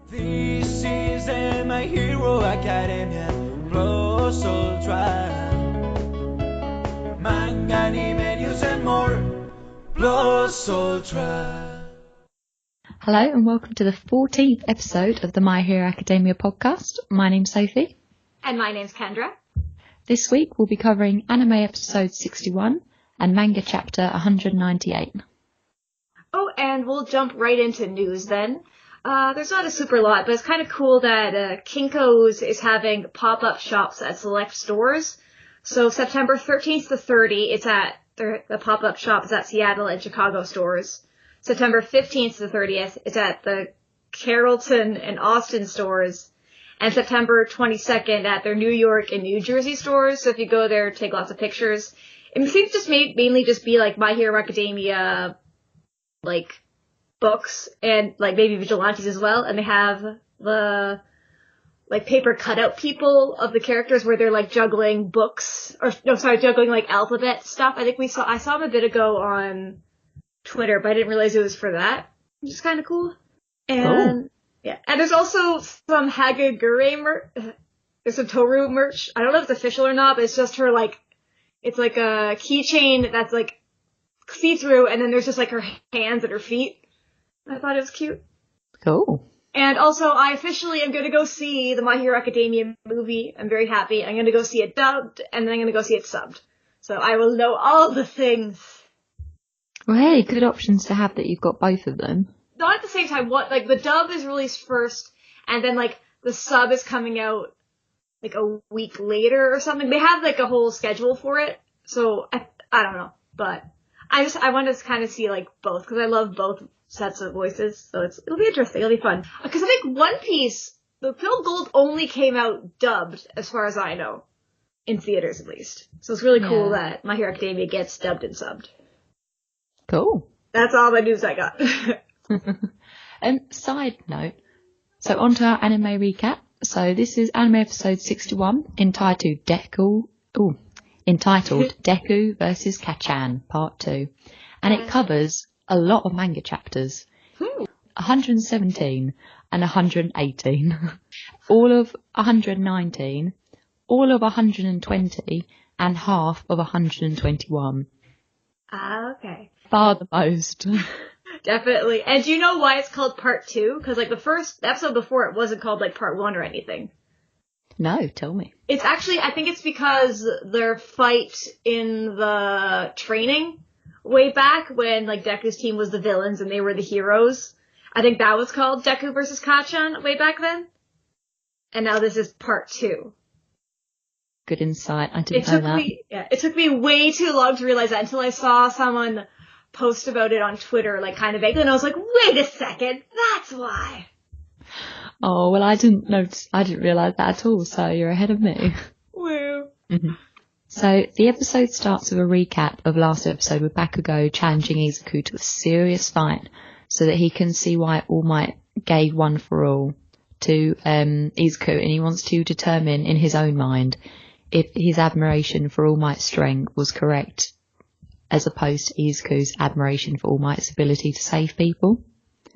This is My Hero Academia Plus Ultra. Manga, anime, news and more. Plus Ultra. Hello and welcome to the 14th episode of the My Hero Academia podcast. My name's Sophie. And my name's Kendra. This week we'll be covering anime episode 61 and manga chapter 198. Oh, and we'll jump right into news then. There's not a super lot, but it's kind of cool that Kinko's is having pop-up shops at select stores. So September 13th to 30th, it's at the pop-up shop is at Seattle and Chicago stores. September 15th to 30th, it's at the Carrollton and Austin stores. And September 22nd at their New York and New Jersey stores. So if you go there, take lots of pictures. It seems just mainly just be like My Hero Academia, like, books and like maybe vigilantes as well. And they have the like paper cutout people of the characters where they're like juggling books juggling like alphabet stuff. I saw them a bit ago on Twitter, but I didn't realize it was for that, which is kind of cool. And yeah, and there's also some Hagagure merch. There's some Toru merch. I don't know if it's official or not, but it's just her like, it's like a keychain that's like see-through, and then there's just like her hands and her feet. I thought it was cute. Cool. And also, I officially am going to go see the My Hero Academia movie. I'm very happy. I'm going to go see it dubbed, and then I'm going to go see it subbed. So I will know all the things. Well, hey, good options to have that you've got both of them. Not at the same time. Like the dub is released first, and then like the sub is coming out like a week later or something. They have like a whole schedule for it. So I don't know, but I want to kind of see like both because I love both sets of voices. So it'll be interesting. It'll be fun. Because I think One Piece, the Film Gold only came out dubbed, as far as I know, in theaters at least. So it's really cool that My Hero Academia gets dubbed and subbed. Cool. That's all the news I got. Side note, so on to our anime recap. So this is anime episode 61 entitled Deku versus Kachan Part 2, and it covers a lot of manga chapters, 117 and 118, all of 119, all of 120, and half of 121. Okay. Far the most. Definitely. And do you know why it's called Part 2? Because, like, the first episode before it wasn't called, like, Part 1 or anything. No, tell me. It's actually, I think it's because their fight in the training way back when, like, Deku's team was the villains and they were the heroes. I think that was called Deku versus Kachan way back then. And now this is Part 2. Good insight. I didn't know that. It took me way too long to realize that until I saw someone post about it on Twitter, like, kind of vaguely, and I was like, wait a second, that's why. Oh, well, I didn't realise that at all, so you're ahead of me. Woo. Mm-hmm. So, the episode starts with a recap of last episode with Bakugo challenging Izuku to a serious fight so that he can see why All Might gave One for All to Izuku, and he wants to determine in his own mind if his admiration for All Might's strength was correct, as opposed to Izuku's admiration for All Might's ability to save people.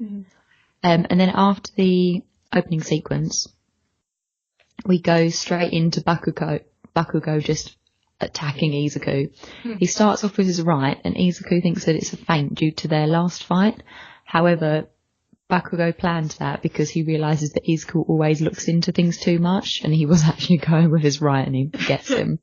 Mm-hmm. And then after the opening sequence, we go straight into Bakugo just attacking Izuku. Mm-hmm. He starts off with his right, and Izuku thinks that it's a feint due to their last fight. However, Bakugo planned that because he realises that Izuku always looks into things too much, and he was actually going with his right and he gets him.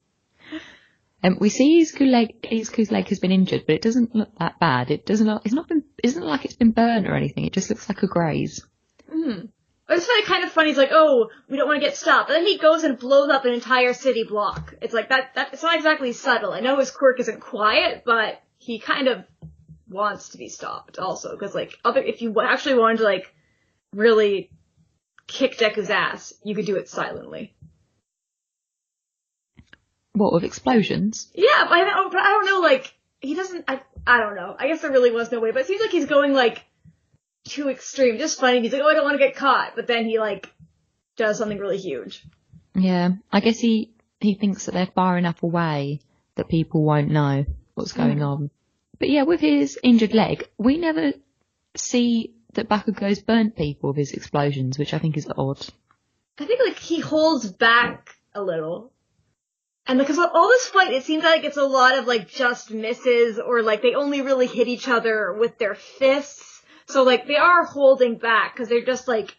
We see Izuku's leg has been injured, but it doesn't look that bad. It isn't like it's been burnt or anything. It just looks like a graze. Mm. It's kind of funny. He's like, oh, we don't want to get stopped. But then he goes and blows up an entire city block. It's like that it's not exactly subtle. I know his quirk isn't quiet, but he kind of wants to be stopped also. Because, like, if you actually wanted to, like, really kick Deku's ass, you could do it silently. What, with explosions? Yeah, but I don't know, like, he doesn't, I don't know. I guess there really was no way, but it seems like he's going, like, too extreme. Just funny. He's like, oh, I don't want to get caught. But then he, like, does something really huge. Yeah, I guess he thinks that they're far enough away that people won't know what's going on. But yeah, with his injured leg, we never see that Bakugo's burnt people with his explosions, which I think is odd. I think, like, he holds back a little. And because all this fight, it seems like it's a lot of, like, just misses, or, like, they only really hit each other with their fists. So, like, they are holding back, because they're just, like,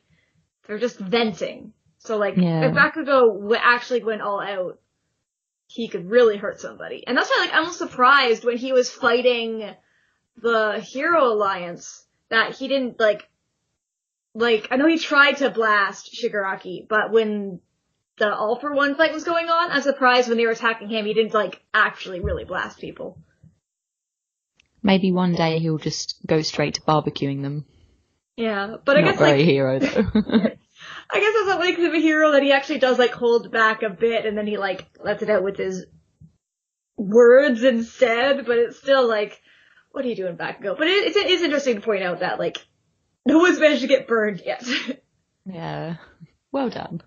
they're just venting. So, like, if Bakugo actually went all out, he could really hurt somebody. And that's why, like, I was surprised when he was fighting the Hero Alliance that he didn't, like, I know he tried to blast Shigaraki, but when the All for One fight was going on, I'm surprised when they were attacking him, he didn't, like, actually really blast people. Maybe one day he'll just go straight to barbecuing them. Yeah, but I guess, not very hero, though. I guess that's what makes him a hero, that he actually does, like, hold back a bit, and then he, like, lets it out with his words instead, but it's still, like, what are you doing, Bakugo? But it is interesting to point out that, like, no one's managed to get burned yet. Yeah. Well done.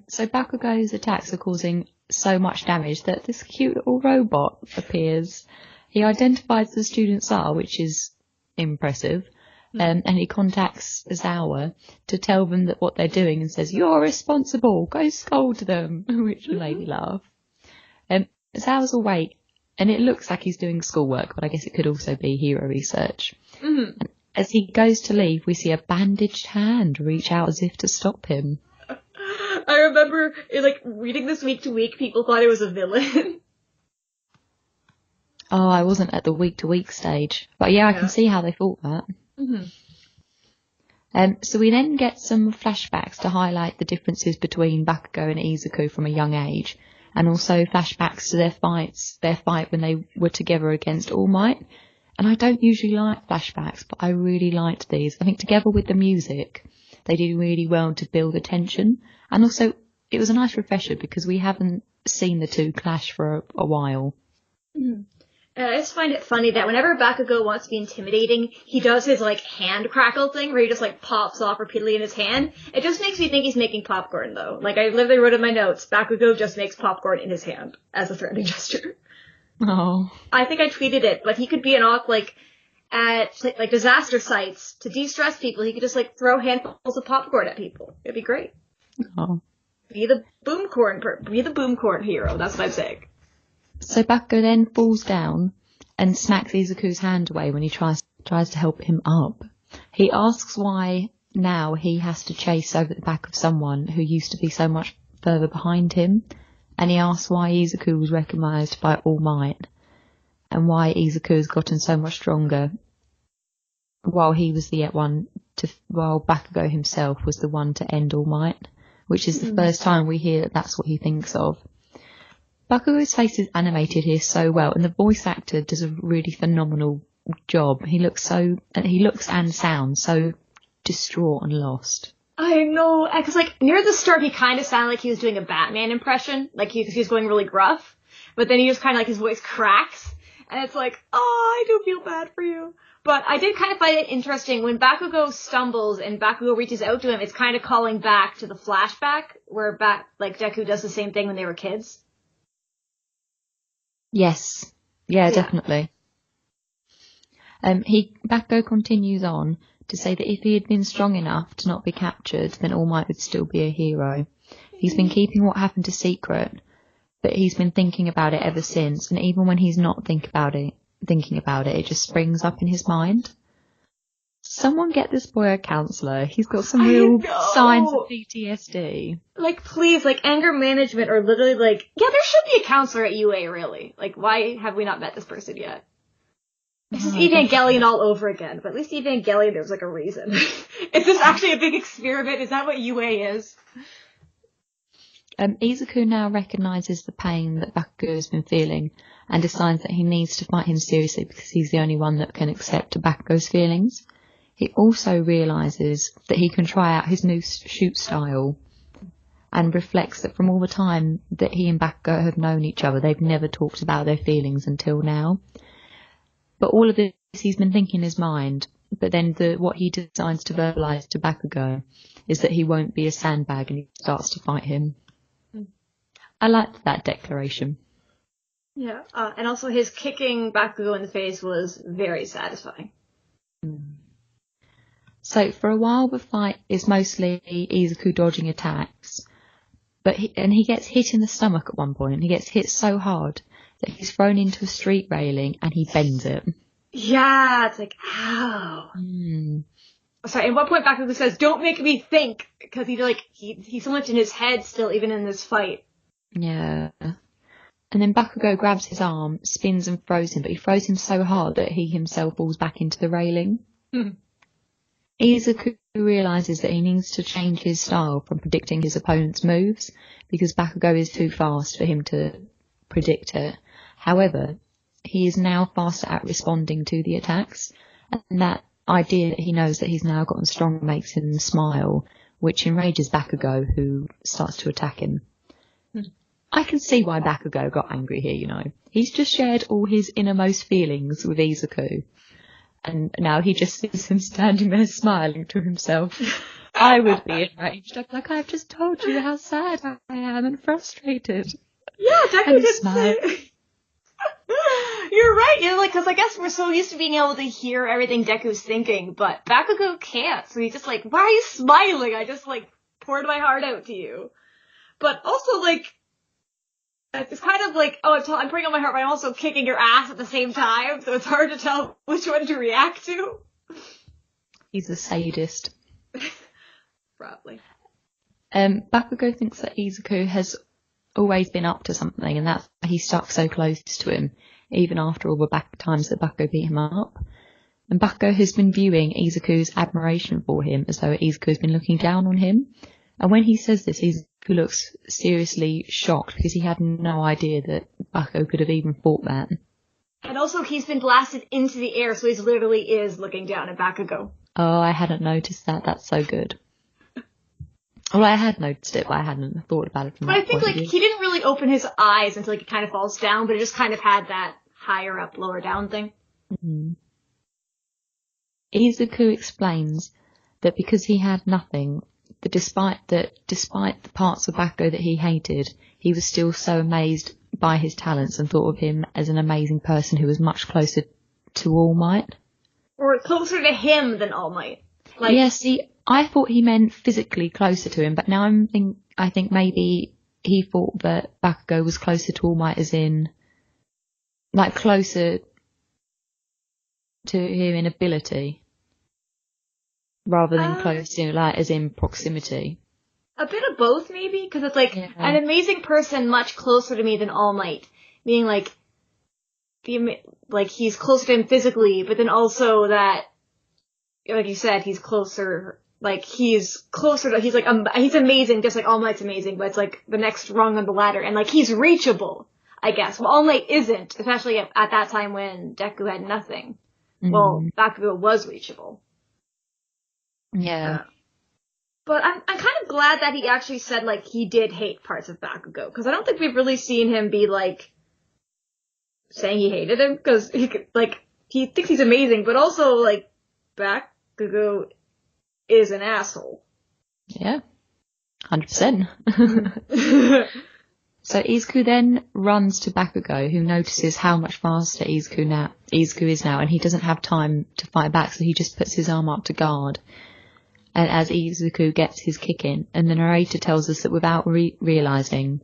So Bakugo's attacks are causing so much damage that this cute little robot appears. He identifies the students are, which is impressive. And he contacts Izawa to tell them that what they're doing and says, "You're responsible, go scold them," which made me laugh. Izawa's awake, and it looks like he's doing schoolwork, but I guess it could also be hero research. And as he goes to leave, we see a bandaged hand reach out as if to stop him. I remember, like, reading this week to week, people thought it was a villain. Oh, I wasn't at the week-to-week stage. But yeah, I can see how they thought that. So we then get some flashbacks to highlight the differences between Bakugo and Izuku from a young age, and also flashbacks to their fight when they were together against All Might. And I don't usually like flashbacks, but I really liked these. I think together with the music, they did really well to build the tension. And also, it was a nice refresher because we haven't seen the two clash for a while. I just find it funny that whenever Bakugo wants to be intimidating, he does his, like, hand crackle thing where he just, like, pops off repeatedly in his hand. It just makes me think he's making popcorn, though. Like, I literally wrote in my notes, Bakugo just makes popcorn in his hand as a threatening gesture. Oh. I think I tweeted it, but he could be at, like, disaster sites to de-stress people. He could just, like, throw handfuls of popcorn at people. It'd be great. Oh. Be the boomcorn hero, that's what I'm saying. So Bakugo then falls down and smacks Izuku's hand away when he tries to help him up. He asks why now he has to chase over the back of someone who used to be so much further behind him, and he asks why Izuku was recognised by All Might, and why Izuku has gotten so much stronger, while he was while Bakugo himself was the one to end All Might, which is the first time we hear that that's what he thinks of. Bakugo's face is animated here so well, and the voice actor does a really phenomenal job. He looks and sounds so distraught and lost. I know, because, like, near the start he kind of sounded like he was doing a Batman impression, like he was going really gruff, but then he just kind of, like, his voice cracks, and it's like, oh, I do feel bad for you. But I did kind of find it interesting, when Bakugo stumbles and Bakugo reaches out to him, it's kind of calling back to the flashback, where Deku does the same thing when they were kids. Yes. Yeah, definitely. Bakugo continues on to say that if he had been strong enough to not be captured, then All Might would still be a hero. He's been keeping what happened a secret, but he's been thinking about it ever since, and even when he's not thinking about it, it just springs up in his mind. Someone get this boy a counsellor. He's got some real signs of PTSD. Like, please, like, anger management, or literally, like, yeah, there should be a counselor at UA, really. Like, why have we not met this person yet? This is Evangelion all over again, but at least Evangelion, there was, like, a reason. Is this actually a big experiment? Is that what UA is? Izuku now recognises the pain that Bakugo has been feeling, and decides that he needs to fight him seriously because he's the only one that can accept Bakugo's feelings. He also realises that he can try out his new shoot style, and reflects that from all the time that he and Bakugo have known each other, they've never talked about their feelings until now. But all of this he's been thinking in his mind, but then what he decides to verbalise to Bakugo is that he won't be a sandbag, and he starts to fight him. I liked that declaration. Yeah, and also his kicking Bakugo in the face was very satisfying. So for a while the fight is mostly Izuku dodging attacks, but he gets hit in the stomach at one point. He gets hit so hard that he's thrown into a street railing and he bends it. Yeah, it's like, ow. Sorry, at one point Bakugo says, don't make me think, because he's so much in his head still, even in this fight. Yeah. And then Bakugo grabs his arm, spins and throws him, but he throws him so hard that he himself falls back into the railing. Izuku realises that he needs to change his style from predicting his opponent's moves, because Bakugo is too fast for him to predict it. However, he is now faster at responding to the attacks, and that idea that he knows that he's now gotten stronger makes him smile, which enrages Bakugo, who starts to attack him. I can see why Bakugo got angry here, you know. He's just shared all his innermost feelings with Izuku. And now he just sees him standing there smiling to himself. I would be enraged. I'd be like, I've just told you how sad I am and frustrated. Yeah, Deku And did smile. say... You're right, because I guess we're so used to being able to hear everything Deku's thinking, but Bakugo can't, so he's just like, why are you smiling? I just, poured my heart out to you. But also, it's kind of like, I'm pouring out my heart, but I'm also kicking your ass at the same time, so it's hard to tell which one to react to. He's a sadist. Probably. Bakugo thinks that Izuku has always been up to something, and that's why he stuck so close to him, even after all the times that Bakugo beat him up. And Bakugo has been viewing Izuku's admiration for him as though Izuku has been looking down on him. And when he says this, Izuku looks seriously shocked because he had no idea that Bakugo could have even thought that. And also, he's been blasted into the air, so he literally is looking down at Bakugo. Oh, I hadn't noticed that. That's so good. Well, I had noticed it, but I hadn't thought about it from that point of view. But I think, he didn't really open his eyes until he kind of falls down, but it just kind of had that higher up, lower down thing. Mm-hmm. Izuku explains that because he had nothing, despite the parts of Bakugo that he hated, he was still so amazed by his talents and thought of him as an amazing person who was much closer to All Might. Or closer to him than All Might. Yeah, see, I thought he meant physically closer to him, but now I think maybe he thought that Bakugo was closer to All Might as in, closer to him in ability, rather than close to, as in proximity. A bit of both, maybe, because it's an amazing person much closer to me than All Might, meaning he's closer to him physically, but then also that, like you said, he's closer. He's closer to, he's amazing, just like All Might's amazing, but it's the next rung on the ladder, and he's reachable, I guess. Well, All Might isn't, especially at that time when Deku had nothing. Mm-hmm. Well, Bakugo was reachable. Yeah. But I'm kind of glad that he actually said, he did hate parts of Bakugo, because I don't think we've really seen him be, saying he hated him, because he thinks he's amazing, but also, Bakugo is an asshole. Yeah. 100%. So Izuku then runs to Bakugo, who notices how much faster Izuku is now, and he doesn't have time to fight back, so he just puts his arm up to guard. And as Izuku gets his kick in, and the narrator tells us that without realising,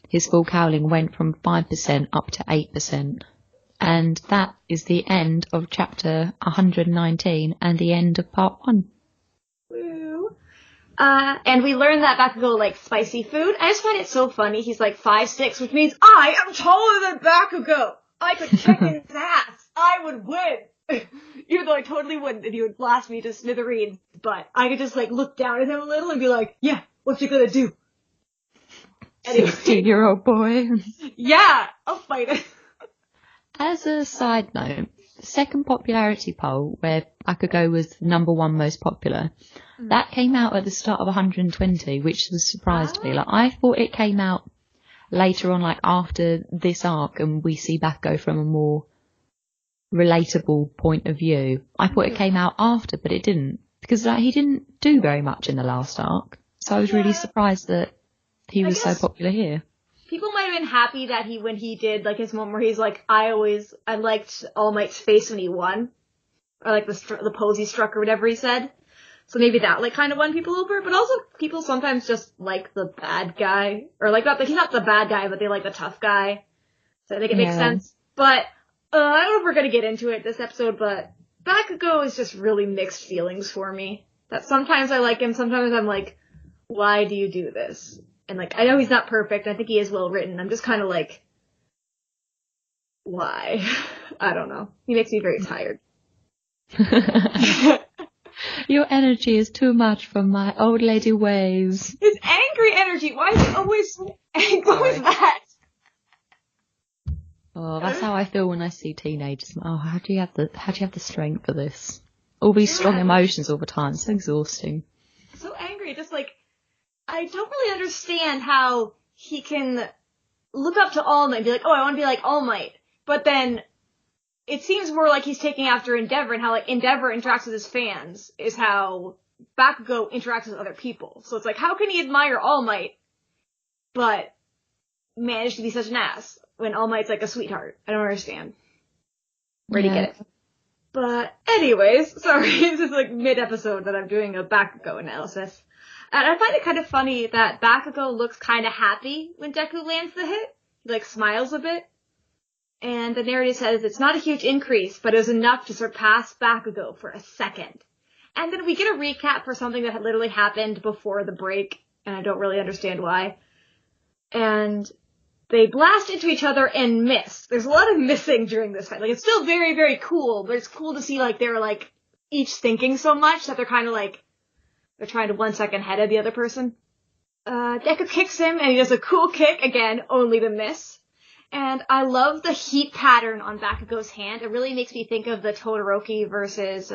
his full cowling went from 5% up to 8%. And that is the end of chapter 119 and the end of part 1. Woo. And we learned that Bakugo likes spicy food. I just find it so funny. He's 5'6", which means I am taller than Bakugo. I could kick his ass. I would win. Even though I totally wouldn't, and he would blast me to smithereens. But I could just look down at him a little and be like, yeah, what you gonna do? 16-year-old boy. Yeah, I'll fight it. As a side note, the second popularity poll, where Bakugo was number 1 most popular, that came out at the start of 120, which was surprised me. I thought it came out later on, after this arc, and we see Bakugo from a more relatable point of view. I thought it came out after, but it didn't, because he didn't do very much in the last arc. So I was really surprised that he was so popular here. People might have been happy that when he did his moment where he's I liked All Might's face when he won, or the pose he struck or whatever he said. So maybe that, like, kind of won people over, but also people sometimes just like the bad guy, or like, not, like, he's not the bad guy, but they like the tough guy. So I think it makes sense. But, I don't know if we're gonna get into it this episode, but Bakugo is just really mixed feelings for me. That sometimes I like him, sometimes I'm like, why do you do this? And like, I know he's not perfect, I think he is well written, I'm just kind of like, why? I don't know. He makes me very tired. Your energy is too much for my old lady ways. His angry energy, why is he always so angry? What was that? Oh, that's how I feel when I see teenagers. Oh, how do you have the strength for this? All these strong emotions all the time. So exhausting. So angry. Just like, I don't really understand how he can look up to All Might and be like, oh, I want to be like All Might. But then it seems more like he's taking after Endeavor, and how like Endeavor interacts with his fans is how Bakugo interacts with other people. So it's like, how can he admire All Might, but manage to be such an ass when All Might's like a sweetheart? I don't understand. Where do you get it? But anyways, sorry, this is like mid-episode that I'm doing a Bakugo analysis. And I find it kind of funny that Bakugo looks kind of happy when Deku lands the hit. He like smiles a bit. And the narrative says it's not a huge increase, but it was enough to surpass Bakugo for a second. And then we get a recap for something that had literally happened before the break, and I don't really understand why. And they blast into each other and miss. There's a lot of missing during this fight. Like, it's still very, very cool, but it's cool to see, like, they're, like, each thinking so much that they're kind of, like, they're trying to 1 second ahead of the other person. Deku kicks him, and he does a cool kick, again, only to miss. And I love the heat pattern on Bakugo's hand. It really makes me think of the Todoroki versus,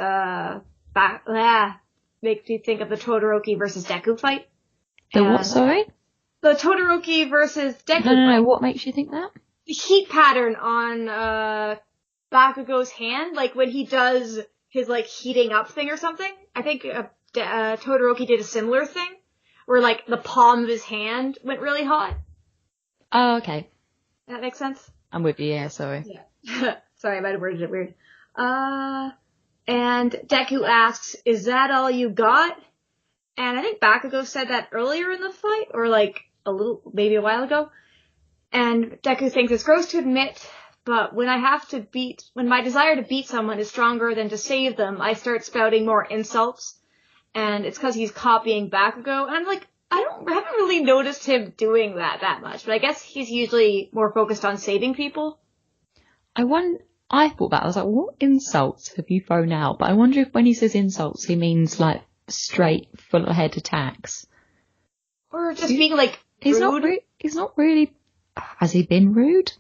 makes me think of the Todoroki versus Deku fight. The what, sorry? The Todoroki versus Deku fight. No, what makes you think that? The heat pattern on, Bakugo's hand, like when he does his, like, heating up thing or something. I think, Todoroki did a similar thing, where, like, the palm of his hand went really hot. Oh, okay. That makes sense? I'm with you, yeah, sorry. Yeah. Sorry, I might have worded it weird. And Deku asks, is that all you got? And I think Bakugo said that earlier in the fight, or like maybe a while ago. And Deku thinks it's gross to admit, but when my desire to beat someone is stronger than to save them, I start spouting more insults. And it's because he's copying Bakugo. And I'm like, I haven't really noticed him doing that much, but I guess he's usually more focused on saving people. I thought that, I was like, what insults have you thrown out? But I wonder if when he says insults, he means like straight, full ahead attacks. Or just being like rude. He's not really, has he been rude?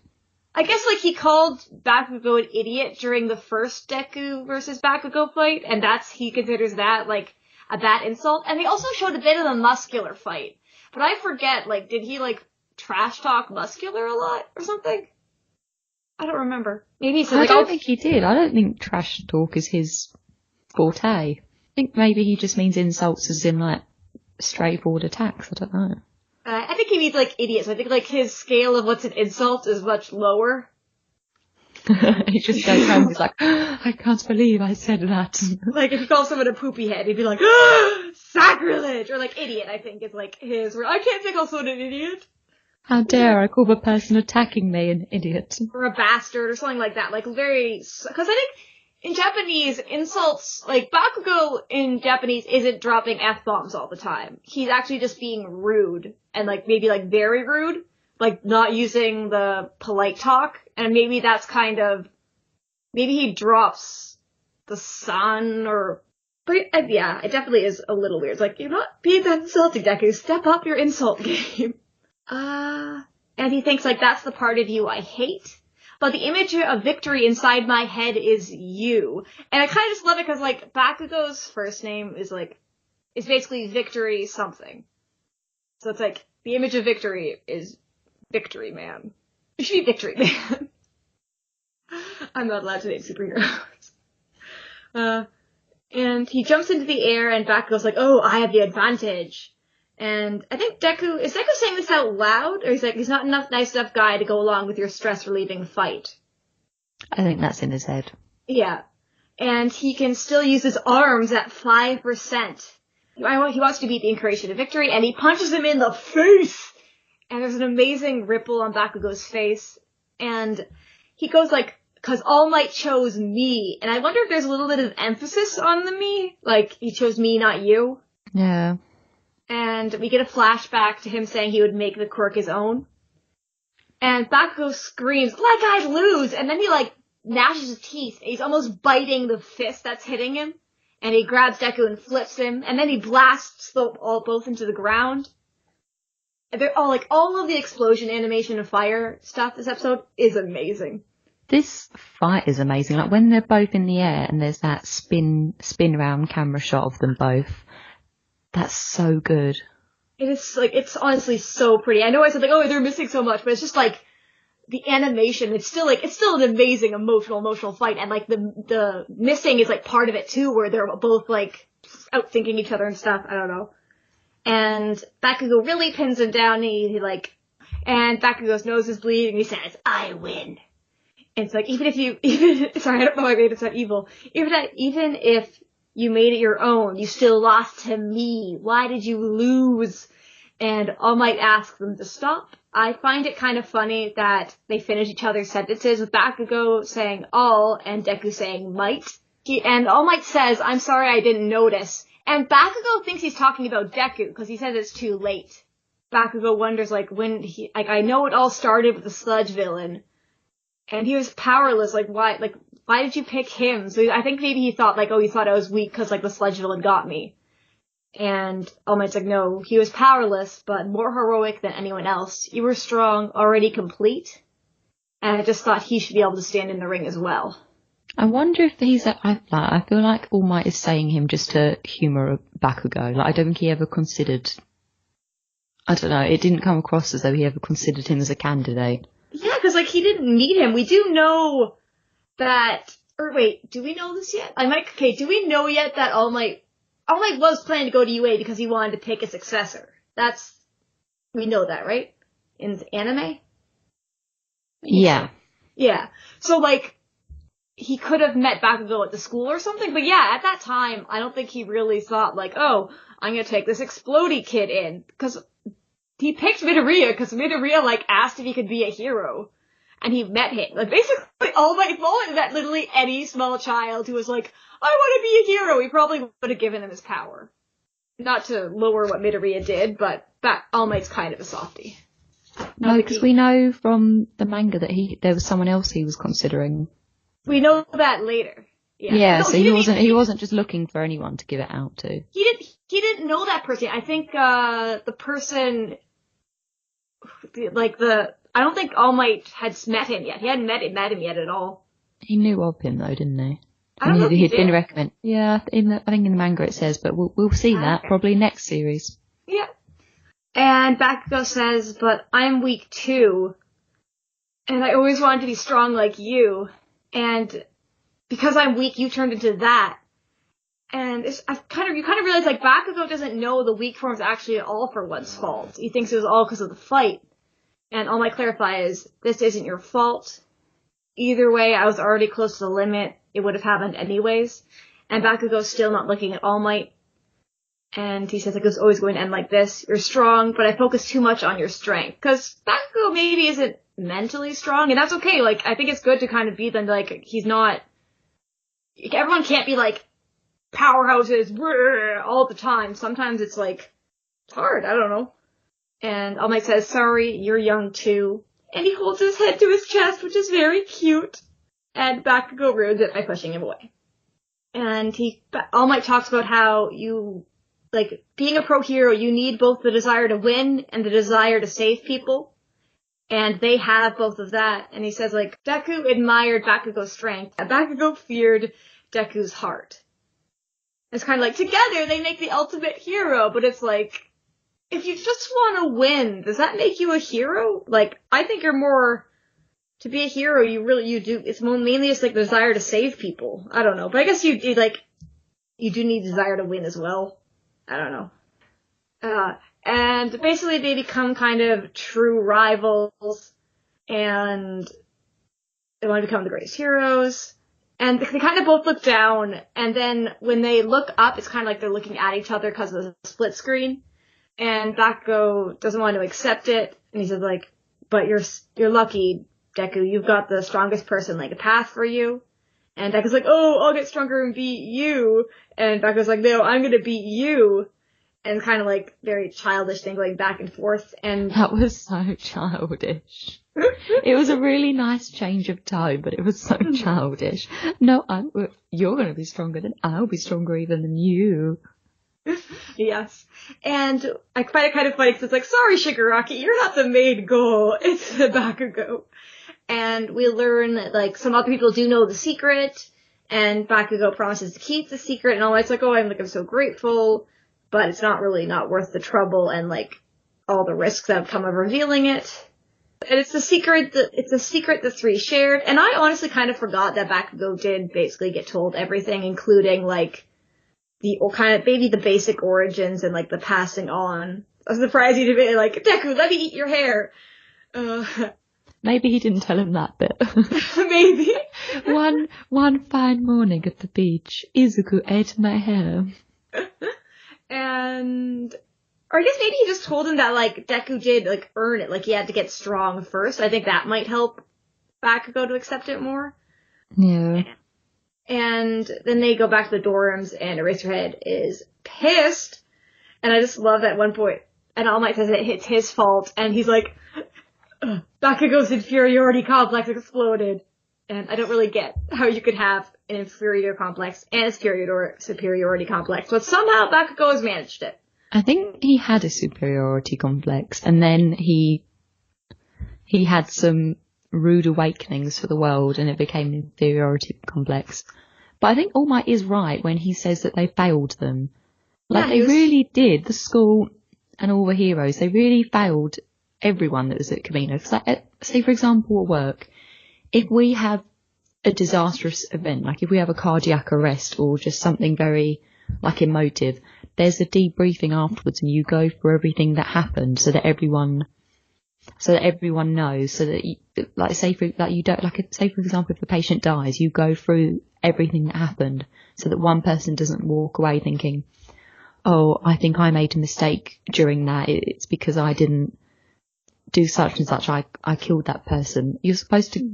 I guess like he called Bakugo an idiot during the first Deku versus Bakugo fight, and he considers that like a bad insult. And they also showed a bit of a muscular fight. But I forget, like, did he, like, trash talk muscular a lot or something? I don't remember. Maybe he said, like, I don't think he did. I don't think trash talk is his forte. I think maybe he just means insults as in, like, straightforward attacks. I don't know. I think he means, like, idiots. I think, like, his scale of what's an insult is much lower. He just goes home and he's like, I can't believe I said that. Like, if you call someone a poopy head, he'd be like, sacrilege! Or, like, idiot, I think, is, like, his word. I can't call someone an idiot. How dare I call the person attacking me an idiot. Or a bastard, or something like that. Like, very... Because I think in Japanese, insults... Like, Bakugo in Japanese isn't dropping F-bombs all the time. He's actually just being rude. And, like, maybe, like, very rude. Like, not using the polite talk, and maybe that's kind of, maybe he drops the sun, but yeah, it definitely is a little weird. It's like, you're not being that insulting, Deku, step up your insult game. And he thinks, like, that's the part of you I hate, but the image of victory inside my head is you. And I kind of just love it because, like, Bakugo's first name is basically Victory something. So it's like, the image of victory is Victory Man. It should be Victory Man. I'm not allowed to name superheroes. And he jumps into the air, and Bakugo's like, oh, I have the advantage. And I think is Deku saying this out loud? Or he's not nice enough guy to go along with your stress-relieving fight? I think that's in his head. Yeah. and he can still use his arms at 5%. He wants to beat the Incarnation of Victory, and he punches him in the face! And there's an amazing ripple on Bakugo's face, and he goes like, "'Cause All Might chose me," and I wonder if there's a little bit of emphasis on the me, like, he chose me, not you. Yeah. And we get a flashback to him saying he would make the quirk his own. And Bakugo screams, "Like I'd lose!" And then he, like, gnashes his teeth. He's almost biting the fist that's hitting him. And he grabs Deku and flips him. And then he blasts both into the ground. And they're all of the explosion animation and fire stuff this episode is amazing. This fight is amazing. Like, when they're both in the air and there's that spin round camera shot of them both. That's so good. It is, like, it's honestly so pretty. I know I said, like, oh, they're missing so much, but it's just, like, the animation, it's still an amazing emotional fight, and, like, the missing is, like, part of it, too, where they're both, like, outthinking each other and stuff, I don't know. And Bakugo really pins him down, and Bakugo's nose is bleeding, and he says, "I win." And it's like, sorry, I don't know why I made it sound evil, even if you made it your own, you still lost to me. Why did you lose? And All Might asks them to stop. I find it kind of funny that they finish each other's sentences with Bakugo saying all and Deku saying might. And All Might says, "I'm sorry I didn't notice." And Bakugo thinks he's talking about Deku because he says it's too late. Bakugo wonders, like, I know it all started with the sludge villain. And he was powerless, why did you pick him? So I think maybe he thought, he thought I was weak because, the sludge villain got me. And All Might's like, no, he was powerless, but more heroic than anyone else. You were strong, already complete. And I just thought he should be able to stand in the ring as well. I wonder if I feel like All Might is saying him just to humour Bakugo. I don't think he ever considered, I don't know, it didn't come across as though he ever considered him as a candidate. Yeah, because, he didn't meet him. We do know that, or wait, do we know this yet? Do we know yet that All Might was planning to go to UA because he wanted to pick a successor? We know that, right? In the anime? Yeah. Yeah. So, he could have met Bakugo at the school or something, but yeah, at that time, I don't think he really thought, oh, I'm gonna take this Explodey kid in, because he picked Midoriya, because Midoriya, asked if he could be a hero. And he met him. Basically, All Might met literally any small child who was like, I want to be a hero. He probably would have given him his power. Not to lower what Midoriya did, but All Might's kind of a softie. No, because we know from the manga that there was someone else he was considering. We know that later. Yeah, so he wasn't just looking for anyone to give it out to. He didn't know that person. I think, the person, I don't think All Might had met him yet. He hadn't met him yet at all. He knew of him though, didn't he? I don't know if he he'd did. been recommended. Yeah, I think in the manga it says, but we'll see that probably next series. Yeah. And Bakugo says, "But I'm weak too, and I always wanted to be strong like you, and because I'm weak, you turned into that." And you kind of realize Bakugo doesn't know the weak form's actually all for one's fault. He thinks it was all because of the fight. And All Might clarifies, this isn't your fault. Either way, I was already close to the limit. It would have happened anyways. And Bakugo's still not looking at All Might. And he says, it was always going to end like this. You're strong, but I focus too much on your strength. Because Bakugo maybe isn't mentally strong, and that's okay. I think it's good to kind of be then, he's not... Everyone can't be, powerhouses all the time. Sometimes it's, hard. I don't know. And All Might says, sorry, you're young too. And he holds his head to his chest, which is very cute. And Bakugo ruins it by pushing him away. And All Might talks about how being a pro hero, you need both the desire to win and the desire to save people. And they have both of that. And he says, Deku admired Bakugo's strength. And Bakugo feared Deku's heart. It's kind of together they make the ultimate hero, but it's if you just want to win, does that make you a hero? I think you're more, to be a hero, you do, it's mainly just the desire to save people. I don't know, but I guess you do need desire to win as well. I don't know. And basically they become kind of true rivals, and they want to become the greatest heroes. And they kind of both look down, and then when they look up, it's kind of like they're looking at each other because of the split screen. And Bakugo doesn't want to accept it, and he says like, "But you're lucky, Deku. You've got the strongest person like a path for you." And Deku's like, "Oh, I'll get stronger and beat you." And Bakugo's like, "No, I'm gonna beat you." And kind of like very childish thing going back and forth. And That was so childish. It was a really nice change of tone, but it was so childish. No, you're going to be stronger than I'll be stronger even than you. Yes. And I find it kind of funny because it's like, sorry, Shigaraki, you're not the main goal. It's the Bakugo. And we learn that, like, some other people do know the secret, and Bakugo promises to keep the secret, and all it's like, oh, I'm so grateful, but it's not worth the trouble and, like, all the risks that have come of revealing it. And it's the secret the three shared, and I honestly kind of forgot that Bakugo did basically get told everything, including, like, maybe the basic origins and, like, the passing on. I was surprised he did be like, Deku, let me eat your hair. Maybe he didn't tell him that bit. Maybe. One fine morning at the beach, Izuku ate my hair. And, or I guess maybe he just told him that, like, Deku did, like, earn it. Like, he had to get strong first. I think that might help Bakugo to accept it more. Yeah. And then they go back to the dorms, and Eraserhead is pissed. And I just love that at one point, and All Might says that it's his fault, and he's like, Bakugo's inferiority complex exploded. And I don't really get how you could have an inferiority complex and a superiority complex, but somehow Bakugo has managed it. I think he had a superiority complex, and then he had some rude awakenings for the world, and it became an inferiority complex. But I think All Might is right when he says that they failed them. Like, Yeah, they really did. The school and all the heroes, they really failed everyone that was at Kamino. Because, like, say, for example, at work, if we have a disastrous event, like if we have a cardiac arrest or just something very, like, emotive, there's a debriefing afterwards, and you go through everything that happened so that everyone knows, so that you, like, say for example, if the patient dies, you go through everything that happened so that one person doesn't walk away thinking, oh, I think I made a mistake during that. It's because I didn't do such and such. I killed that person. You're supposed to,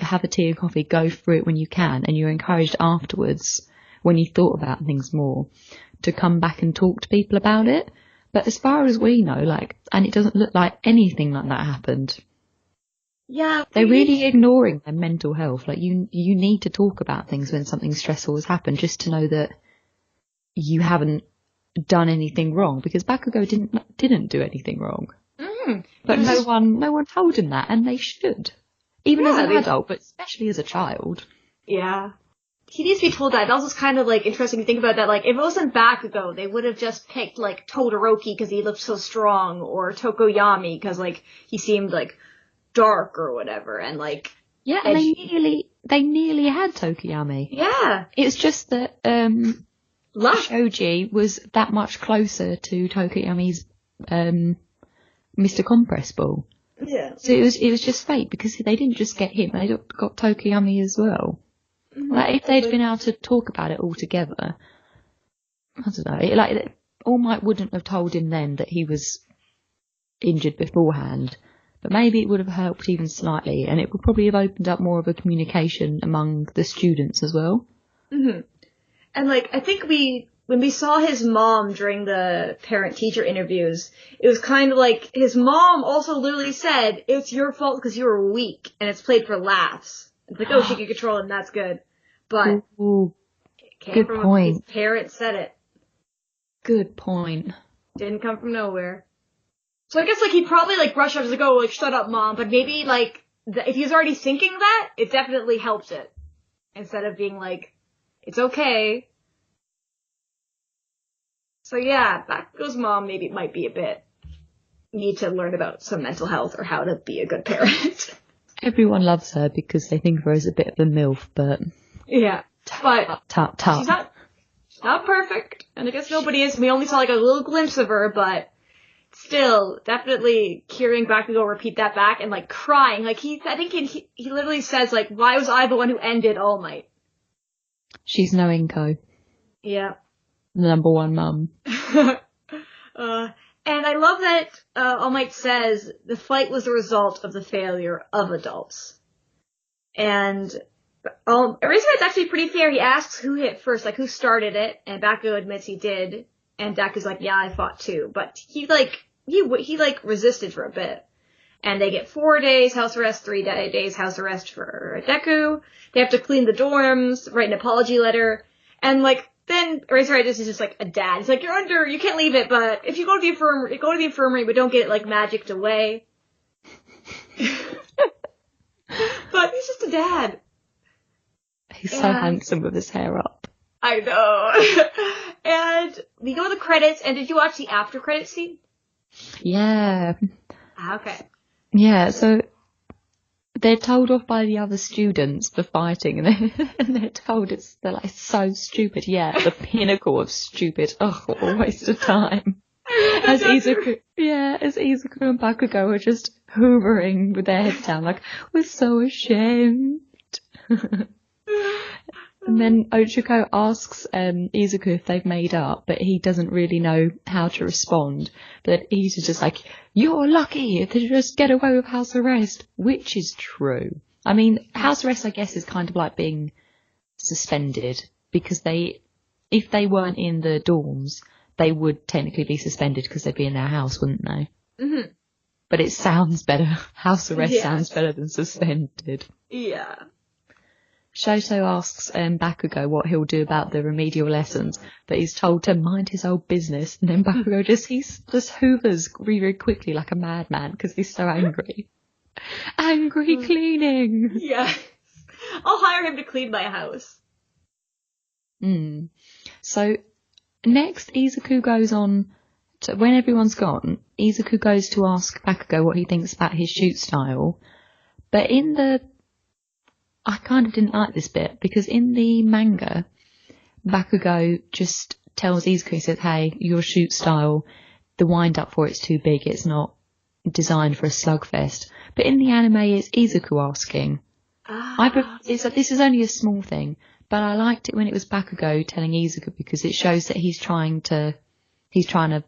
have a tea and coffee, go through it when you can, and you're encouraged afterwards, when you thought about things more, to come back and talk to people about it. But as far as we know, like, and it doesn't look like anything like that happened. Yeah. They're really ignoring their mental health. Like, you need to talk about things when something stressful has happened, just to know that you haven't done anything wrong, because Bakugo didn't do anything wrong. But no one told him that, and they should. Even as an adult, but especially as a child. Yeah. He needs to be told that. It also is kind of, like, interesting to think about that. Like, if it wasn't Bakugo, they would have just picked, like, Todoroki because he looked so strong, or Tokoyami because, like, he seemed, like, dark or whatever, and, like... Yeah, and they nearly had Tokoyami. Yeah. It's just that, Shoji was that much closer to Tokoyami's, Mr. Compress Ball. Yeah. So it was just fate, because they didn't just get him, they got Tokoyami as well. Like, if they'd been able to talk about it all together, I don't know, like, All Might wouldn't have told him then that he was injured beforehand, but maybe it would have helped even slightly, and it would probably have opened up more of a communication among the students as well. Mm-hmm. And, like, I think when we saw his mom during the parent-teacher interviews, it was kind of like, his mom also literally said, it's your fault because you were weak, and it's played for laughs. It's like, oh, she can control him, that's good. But it came from his parents said it. Good point. Didn't come from nowhere. So I guess, like, he'd probably, like, brush off, like, oh, like, shut up, Mom. But maybe, like, if he was already thinking that, it definitely helped it. Instead of being like, it's okay. So yeah, Bakugo's mom maybe might be a bit need to learn about some mental health or how to be a good parent. Everyone loves her because they think of her as a bit of a MILF, but... Yeah, but she's not perfect, and I guess nobody is. We only saw, like, a little glimpse of her, but still, definitely hearing Bakugo repeat that back and, like, crying. Like, I think he literally says, like, why was I the one who ended All Might? She's no Inko, Yeah. the number one mum. And I love that All Might says the fight was the result of the failure of adults. And Eraserhead's actually pretty fair. He asks who hit first, like who started it, and Bakugo admits he did, and Deku's like, yeah, I fought too. But he resisted for a bit. And they get 4 days house arrest, 3 days house arrest for Deku. They have to clean the dorms, write an apology letter, and like, then Eraserhead is just like a dad. He's like, you can't leave it, but if you go to the infirmary, but don't get it like magicked away. But he's just a dad. He's so handsome with his hair up. I know. And we go to the credits, and did you watch the after credits scene? Yeah. Okay. Yeah, so they're told off by the other students for fighting, and they're told they're like so stupid. Yeah, the pinnacle of stupid. Oh, what a waste of time. As Izuku and Bakugo are just hoovering with their heads down, like, we're so ashamed. And then Ochako asks Izuku if they've made up, but he doesn't really know how to respond. But he's just like, you're lucky to just get away with house arrest, which is true. I mean, house arrest, I guess, is kind of like being suspended, because if they weren't in the dorms, they would technically be suspended because they'd be in their house, wouldn't they? Mm-hmm. But it sounds better. House arrest sounds better than suspended. Yeah. Shoto asks Bakugo what he'll do about the remedial lessons, but he's told to mind his old business, and then Bakugo just hoovers really quickly like a madman because he's so angry. Angry cleaning! Yes. I'll hire him to clean my house. So, next, Izuku goes on to, when everyone's gone, Izuku goes to ask Bakugo what he thinks about his shoot style, but I kind of didn't like this bit, because in the manga, Bakugo just tells Izuku, he says, hey, your shoot style, the wind-up for it's too big, it's not designed for a slugfest. But in the anime, it's Izuku asking. This is only a small thing, but I liked it when it was Bakugo telling Izuku, because it shows that he's trying to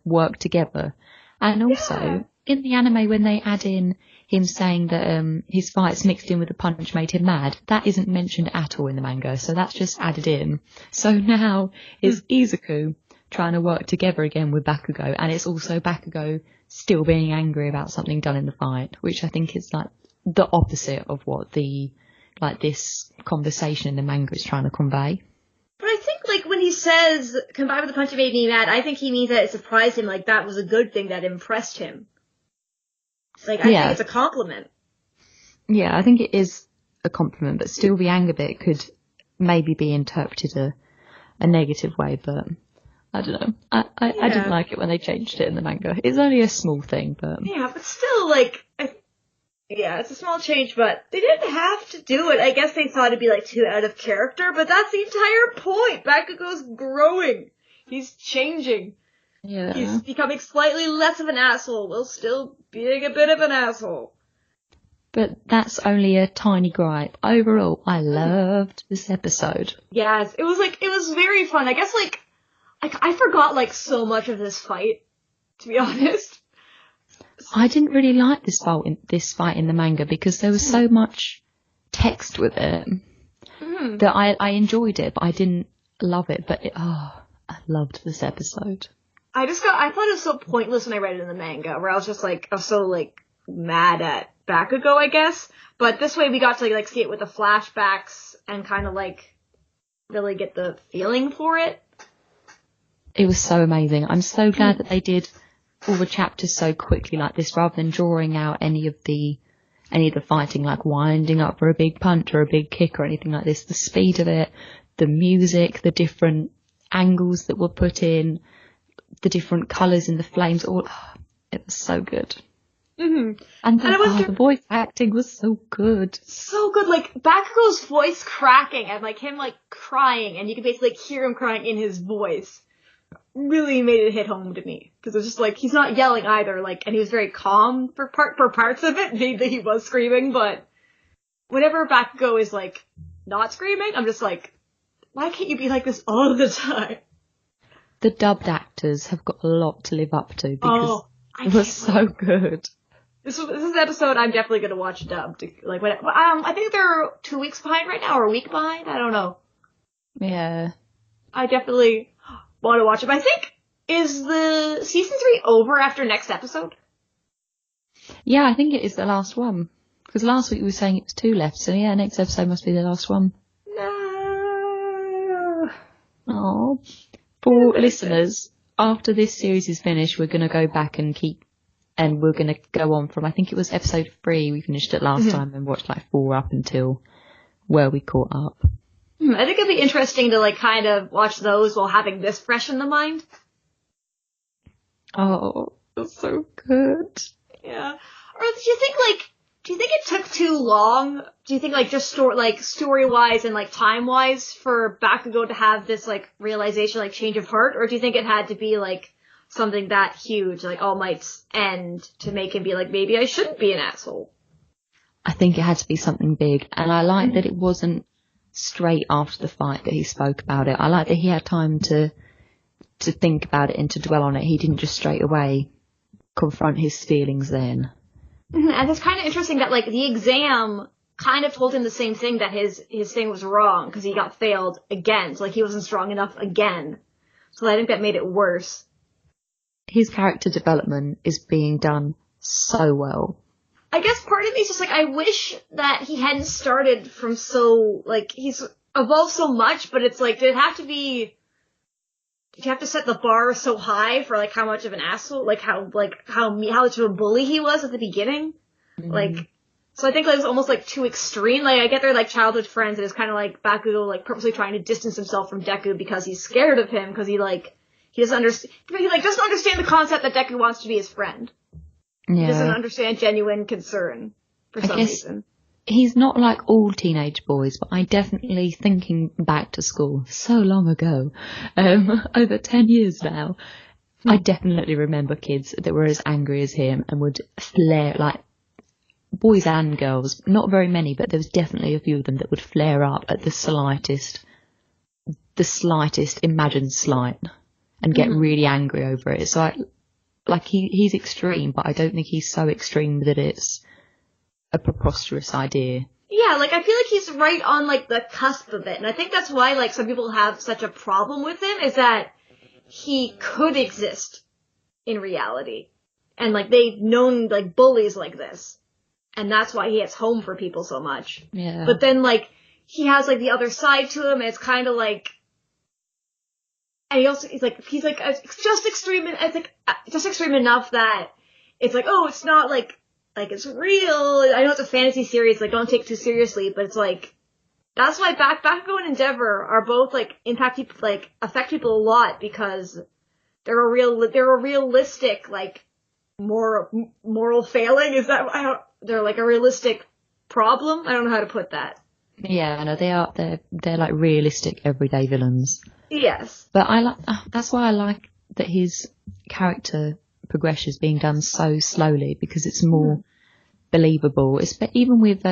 work together. And also, in the anime, when they add in him saying that his fights mixed in with the punch made him mad, that isn't mentioned at all in the manga, so that's just added in. So now it's Izuku trying to work together again with Bakugo, and it's also Bakugo still being angry about something done in the fight, which I think is like the opposite of what this conversation in the manga is trying to convey. But I think, like, when he says, combined with the punch that made me mad, I think he means that it surprised him, like, that was a good thing that impressed him. Like, I think it's a compliment. Yeah, I think it is a compliment, but still the anger bit could maybe be interpreted a negative way, but I don't know. I didn't like it when they changed it in the manga. It's only a small thing, but... Yeah, but still, like, it's a small change, but they didn't have to do it. I guess they thought it'd be, like, too out of character, but that's the entire point. Bakugo's growing. He's changing. Yeah. He's becoming slightly less of an asshole, while still being a bit of an asshole. But that's only a tiny gripe. Overall, I loved this episode. Yes, it was very fun. I guess, like I forgot, so much of this fight, to be honest. I didn't really like this fight in the manga, because there was so much text with it that I enjoyed it, but I didn't love it. But I loved this episode. I thought it was so pointless when I read it in the manga, where I was just I was so mad at Bakugo, I guess. But this way we got to see it with the flashbacks and kind of really get the feeling for it. It was so amazing. I'm so glad that they did all the chapters so quickly like this, rather than drawing out any of the fighting, like winding up for a big punch or a big kick or anything like this. The speed of it, the music, the different angles that were put in, the different colours in the flames, it was so good. Mm-hmm. And the voice acting was so good. So good, Bakugo's voice cracking and him crying, and you could basically hear him crying in his voice. Really made it hit home to me, because it was just he's not yelling either, and he was very calm for parts of it. Maybe he was screaming, but whenever Bakugo is not screaming, I'm just why can't you be like this all the time? The dubbed actors have got a lot to live up to because I it was so good. This is an episode I'm definitely going to watch dubbed. Like, I think they're 2 weeks behind right now, or a week behind. I don't know. Yeah. I definitely want to watch it. But I think, is the season 3 over after next episode? Yeah, I think it is the last one. Because last week we were saying it was 2 left, so yeah, next episode must be the last one. No. Oh. For listeners, after this series is finished, we're going to go back and we're going to go on from, I think it was episode 3 we finished it last time, and watched like 4 up until where we caught up. I think it'd be interesting to like kind of watch those while having this fresh in the mind. Oh, that's so good. Yeah. Or do you think it took too long? Do you think like just story-wise and like time-wise for Bakugo to have this like realization, like change of heart? Or do you think it had to be like something that huge, like All Might's end, to make him be like, maybe I shouldn't be an asshole? I think it had to be something big, and I like that it wasn't straight after the fight that he spoke about it. I like that he had time to think about it and to dwell on it. He didn't just straight away confront his feelings then. And it's kind of interesting that like the exam kind of told him the same thing, that his thing was wrong because he got failed again. So like he wasn't strong enough again. So I think that made it worse. His character development is being done so well. I guess part of me is just like, I wish that he hadn't started from so, like, he's evolved so much, but it's like, did you have to set the bar so high for like how much of an asshole, like how much of a bully he was at the beginning? Mm-hmm. Like, so I think it was almost like too extreme. Like, I get they're like childhood friends, and it's kind of like Bakugo like purposely trying to distance himself from Deku because he's scared of him, because he doesn't understand the concept that Deku wants to be his friend. Yeah. He doesn't understand genuine concern for some reason. He's not like all teenage boys, but I definitely, thinking back to school so long ago, over 10 years now, I definitely remember kids that were as angry as him and would flare, like boys and girls, not very many, but there was definitely a few of them that would flare up at the slightest imagined slight and get really angry over it. So he's extreme, but I don't think he's so extreme that it's a preposterous idea. Yeah, like I feel like he's right on like the cusp of it, and I think that's why like some people have such a problem with him, is that he could exist in reality, and like they've known like bullies like this, and that's why he hits home for people so much. Yeah. But then like he has like the other side to him, and it's kind of like. And he's just extreme enough that it's like, oh, it's not like it's real. I know it's a fantasy series, like don't take it too seriously, but it's like, that's why Bakugo and Endeavor are both like affect people a lot, because they're a realistic like moral failing. They're like a realistic problem. I don't know how to put that. Yeah, no, they're like realistic everyday villains. Yes. But that's why I like that his character progression is being done so slowly, because it's more believable. Even with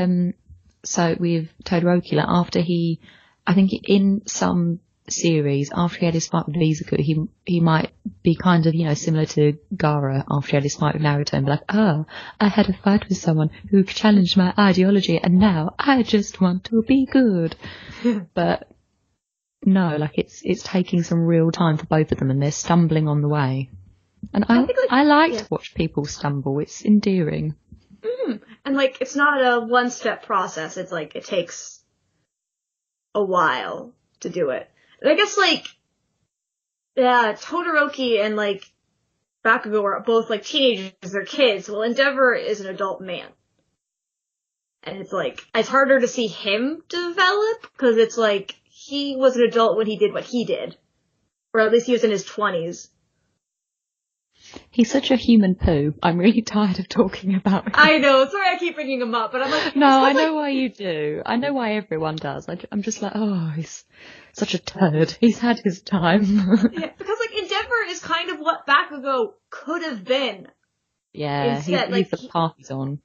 Todoroki, like after I think in some series, after he had his fight with Izuku, he might be kind of, similar to Gaara after he had his fight with Naruto, and be like, I had a fight with someone who challenged my ideology, and now I just want to be good. But no, like it's taking some real time for both of them, and they're stumbling on the way. And I like to watch people stumble. It's endearing. Mm-hmm. And like it's not a one-step process. It's like it takes a while to do it. And I guess like Todoroki and like Bakugo are both like teenagers, they're kids. Well, Endeavor is an adult man. And it's like, it's harder to see him develop, because it's like, he was an adult when he did what he did. Or at least he was in his 20s. He's such a human poo. I'm really tired of talking about him. I know, sorry I keep bringing him up, but I'm like... No, I know why you do. I know why everyone does. I'm just like, he's such a turd. He's had his time. Yeah, because like Endeavor is kind of what Bakugo could have been. Yeah, he's the path he's on.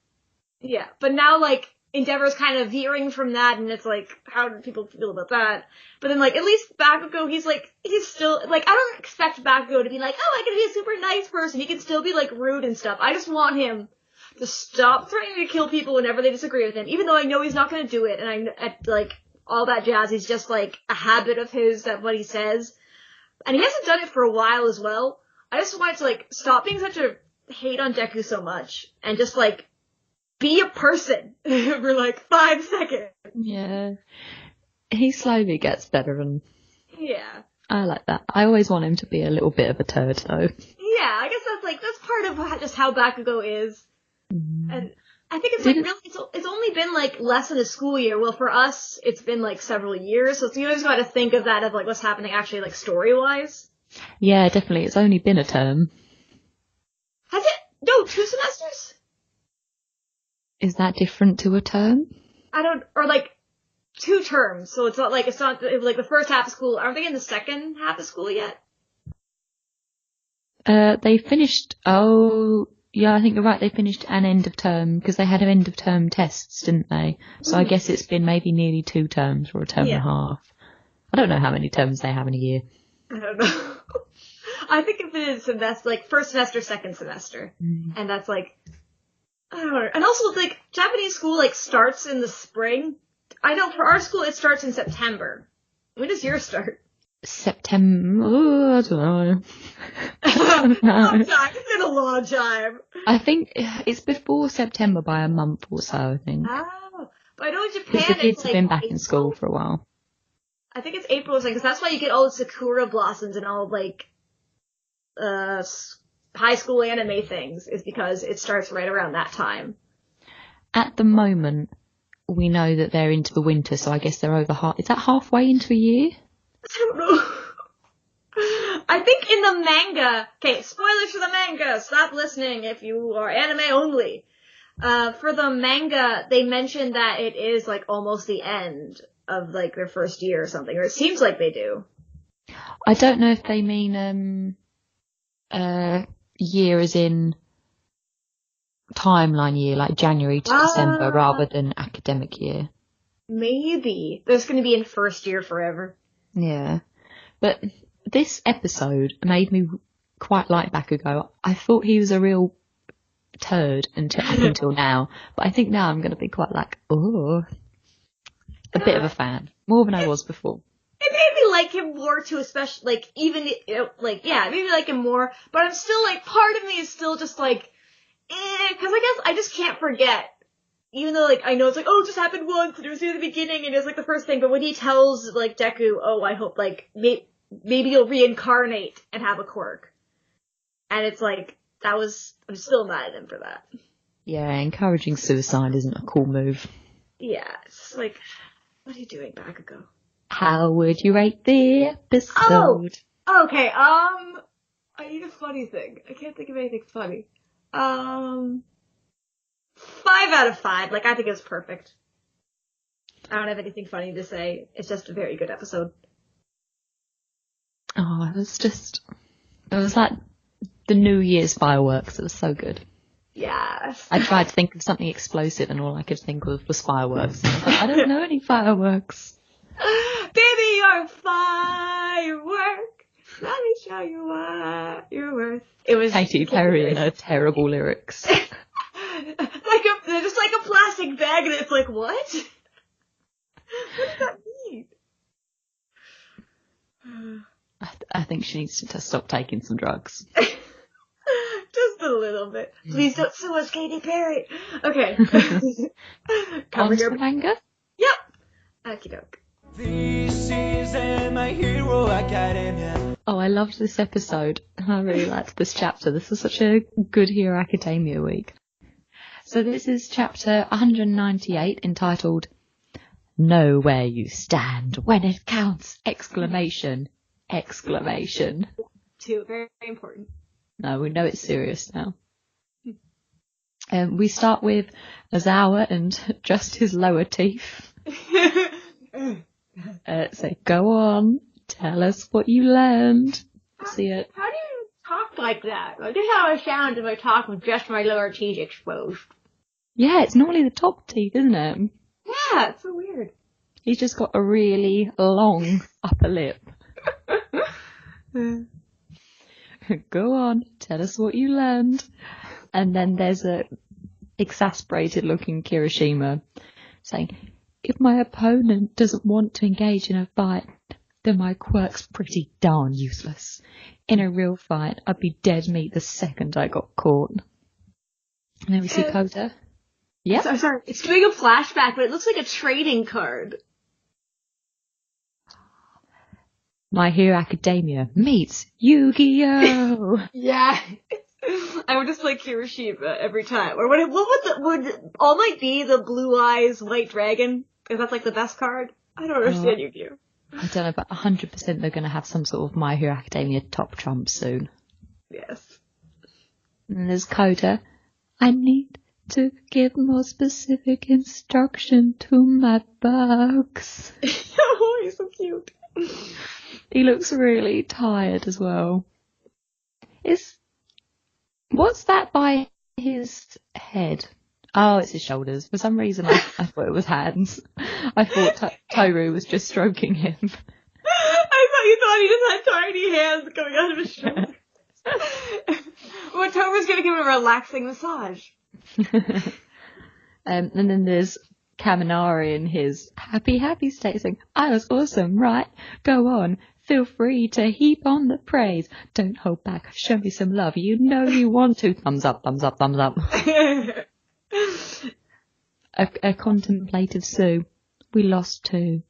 Yeah, but now like Endeavor's kind of veering from that, and it's like, how do people feel about that? But then, like, at least Bakugo, he's still, like, I don't expect Bakugo to be like, oh, I can be a super nice person. He can still be, like, rude and stuff. I just want him to stop threatening to kill people whenever they disagree with him, even though I know he's not gonna do it, and like, all that jazz is just, like, a habit of his, that what he says. And he hasn't done it for a while as well. I just wanted to, like, stop being such a hate on Deku so much, and just, like, be a person for like 5 seconds. Yeah. He slowly gets better, and yeah. I like that. I always want him to be a little bit of a turd, though. Yeah, I guess that's part of just how Bakugo is. And I think it's like really, it's only been like less than a school year. Well, for us, it's been like several years. So you always got to think of that of like what's happening actually like story-wise. Yeah, definitely. It's only been a term. Has it? No, 2 semesters? Is that different to a term? Or like 2 terms. So it's not like the first half of school. Aren't they in the second half of school yet? They finished, yeah, I think you're right. They finished an end of term because they had end of term tests, didn't they? So I guess it's been maybe nearly 2 terms or a term and a half. I don't know how many terms they have in a year. I don't know. I think if it is semester, like first semester, second semester. And that's like, I don't know. And also, like, Japanese school, like, starts in the spring. I know for our school, it starts in September. When does yours start? September, I don't know. Long time. It's been a long time. I think it's before September by a month or so, I think. Oh. But I know in Japan, because the kids it's have like been back April. in school for a while. I think it's April or something, because that's why you get all the sakura blossoms and all, like, high school anime things, is because it starts right around that time. At the moment, we know that they're into the winter, so I guess they're over is that halfway into a year? I don't know. I think in the manga, okay, spoilers for the manga, stop listening if you are anime only. For the manga, they mentioned that it is, like, almost the end of, like, their first year or something, or it seems like they do. I don't know if they mean, year as in timeline year, like January to December, rather than academic year. Maybe. There's going to be in first year forever. Yeah. But this episode made me quite like Bakugo. I thought he was a real turd up until now, but I think now I'm going to be quite like, oh, a bit of a fan. More than I was before. It made me like him more too, especially, like, even, like, yeah, it made me like him more, but I'm still, like, part of me is still just, like, because I guess I just can't forget, even though, like, I know it's like, oh, it just happened once, and it was near the beginning, and it was, like, the first thing, but when he tells, like, Deku, oh, I hope, like, maybe you'll reincarnate and have a quirk, and it's like, I'm still mad at him for that. Yeah, encouraging suicide isn't a cool move. Yeah, it's just like, what are you doing, Bakugo? How would you rate the episode? Oh, okay, I need a funny thing. I can't think of anything funny. 5 out of 5. Like, I think it was perfect. I don't have anything funny to say. It's just a very good episode. Oh, it was like the New Year's fireworks. It was so good. Yes. I tried to think of something explosive and all I could think of was fireworks. I was like, I don't know any fireworks. Baby, you're a firework. Let me show you what you're worth. It was Katy Perry and her terrible lyrics. They're just like a plastic bag, and it's like, what? What does that mean? I think she needs to stop taking some drugs. Just a little bit. Please don't sue us, Katy Perry. Okay. On to the manga? Yep. Okie doke. This is My Hero Academia. Oh, I loved this episode. I really liked this chapter. This was such a good Hero Academia week. So this is chapter 198 entitled Know Where You Stand When It Counts! Exclamation. Two, very, very important. No, we know it's serious now. We start with Azawa and just his lower teeth. So go on, tell us what you learned. See it. How do you talk like that? Like, this is how I sound if I talk with just my lower teeth exposed. Yeah, it's normally the top teeth, isn't it? Yeah, it's so weird. He's just got a really long upper lip. Go on, tell us what you learned. And then there's a exasperated looking Kirishima saying, if my opponent doesn't want to engage in a fight, then my quirk's pretty darn useless. In a real fight, I'd be dead meat the second I got caught. And then we see Kota. Yeah. Sorry, it's doing a flashback, but it looks like a trading card. My Hero Academia meets Yu-Gi-Oh! Yeah. I would just like Kirishima every time. Or would All Might be the Blue Eyes White Dragon? If that's like the best card? I don't understand Yu-Gi-Oh! I don't know, but 100% they're going to have some sort of My Hero Academia top trump soon. Yes. And there's Kota. I need to give more specific instruction to my bugs. Oh, he's so cute. He looks really tired as well. What's that by his head? Oh, it's his shoulders. For some reason, I thought it was hands. I thought Toru was just stroking him. I thought he just had tiny hands going out of his shoulders. Well, Toru's gonna give him a relaxing massage. And then there's Kaminari in his happy state saying, I was awesome, right? Go on. Feel free to heap on the praise. Don't hold back. Show me some love. You know you want to. Thumbs up, thumbs up, thumbs up. A contemplative Sue. We lost too.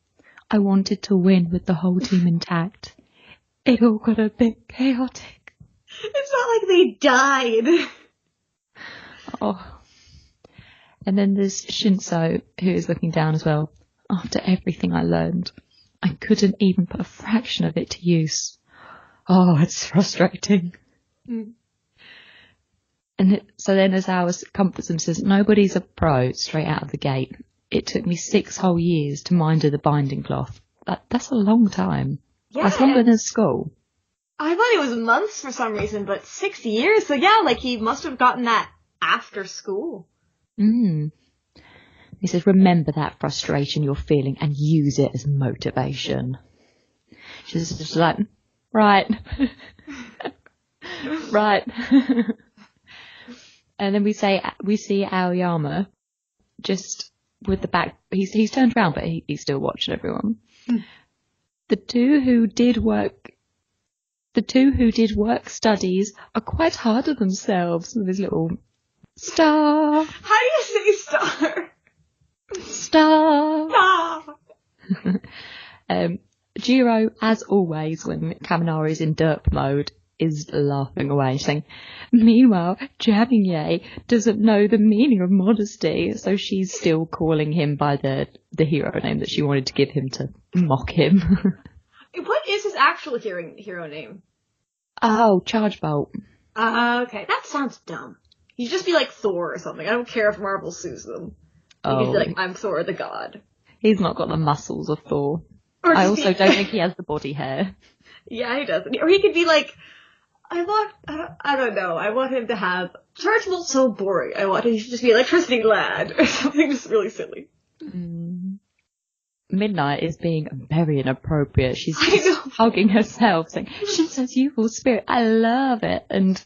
I wanted to win with the whole team intact. It all got a bit chaotic. It's not like they died. Oh. And then there's Shinso, who is looking down as well. After everything I learned, I couldn't even put a fraction of it to use. Oh, it's frustrating. Mm. And so then as Ours comforts him, says, nobody's a pro straight out of the gate. It took me 6 whole years to minder the binding cloth. That's a long time. Yeah, that's longer than school. I thought it was months for some reason, but 6 years. So yeah, like he must have gotten that after school. He says, remember that frustration you're feeling and use it as motivation. She's just like, right. Right. And then we see Aoyama just with the back, he's turned around, but he's still watching everyone. The two who did work studies are quite hard on themselves with his little star. How do you say star? Star. Star. Jiro, as always, when Kaminari's in derp mode, is laughing away, saying, meanwhile, Jabingye doesn't know the meaning of modesty, so she's still calling him by the hero name that she wanted to give him to mock him. What is his actual hero name? Oh, Charge Bolt. Okay, that sounds dumb. You should just be like Thor or something. I don't care if Marvel sues them. You could be like, I'm Thor the God. He's not got the muscles of Thor. I also don't think he has the body hair. Yeah, he doesn't. Or he could be like, I don't know. I want him to have Charge Bolt's so boring. I want him to just be Electricity Lad or something just really silly. Midnight is being very inappropriate. She's hugging herself, saying, Shinso's youthful spirit. I love it. And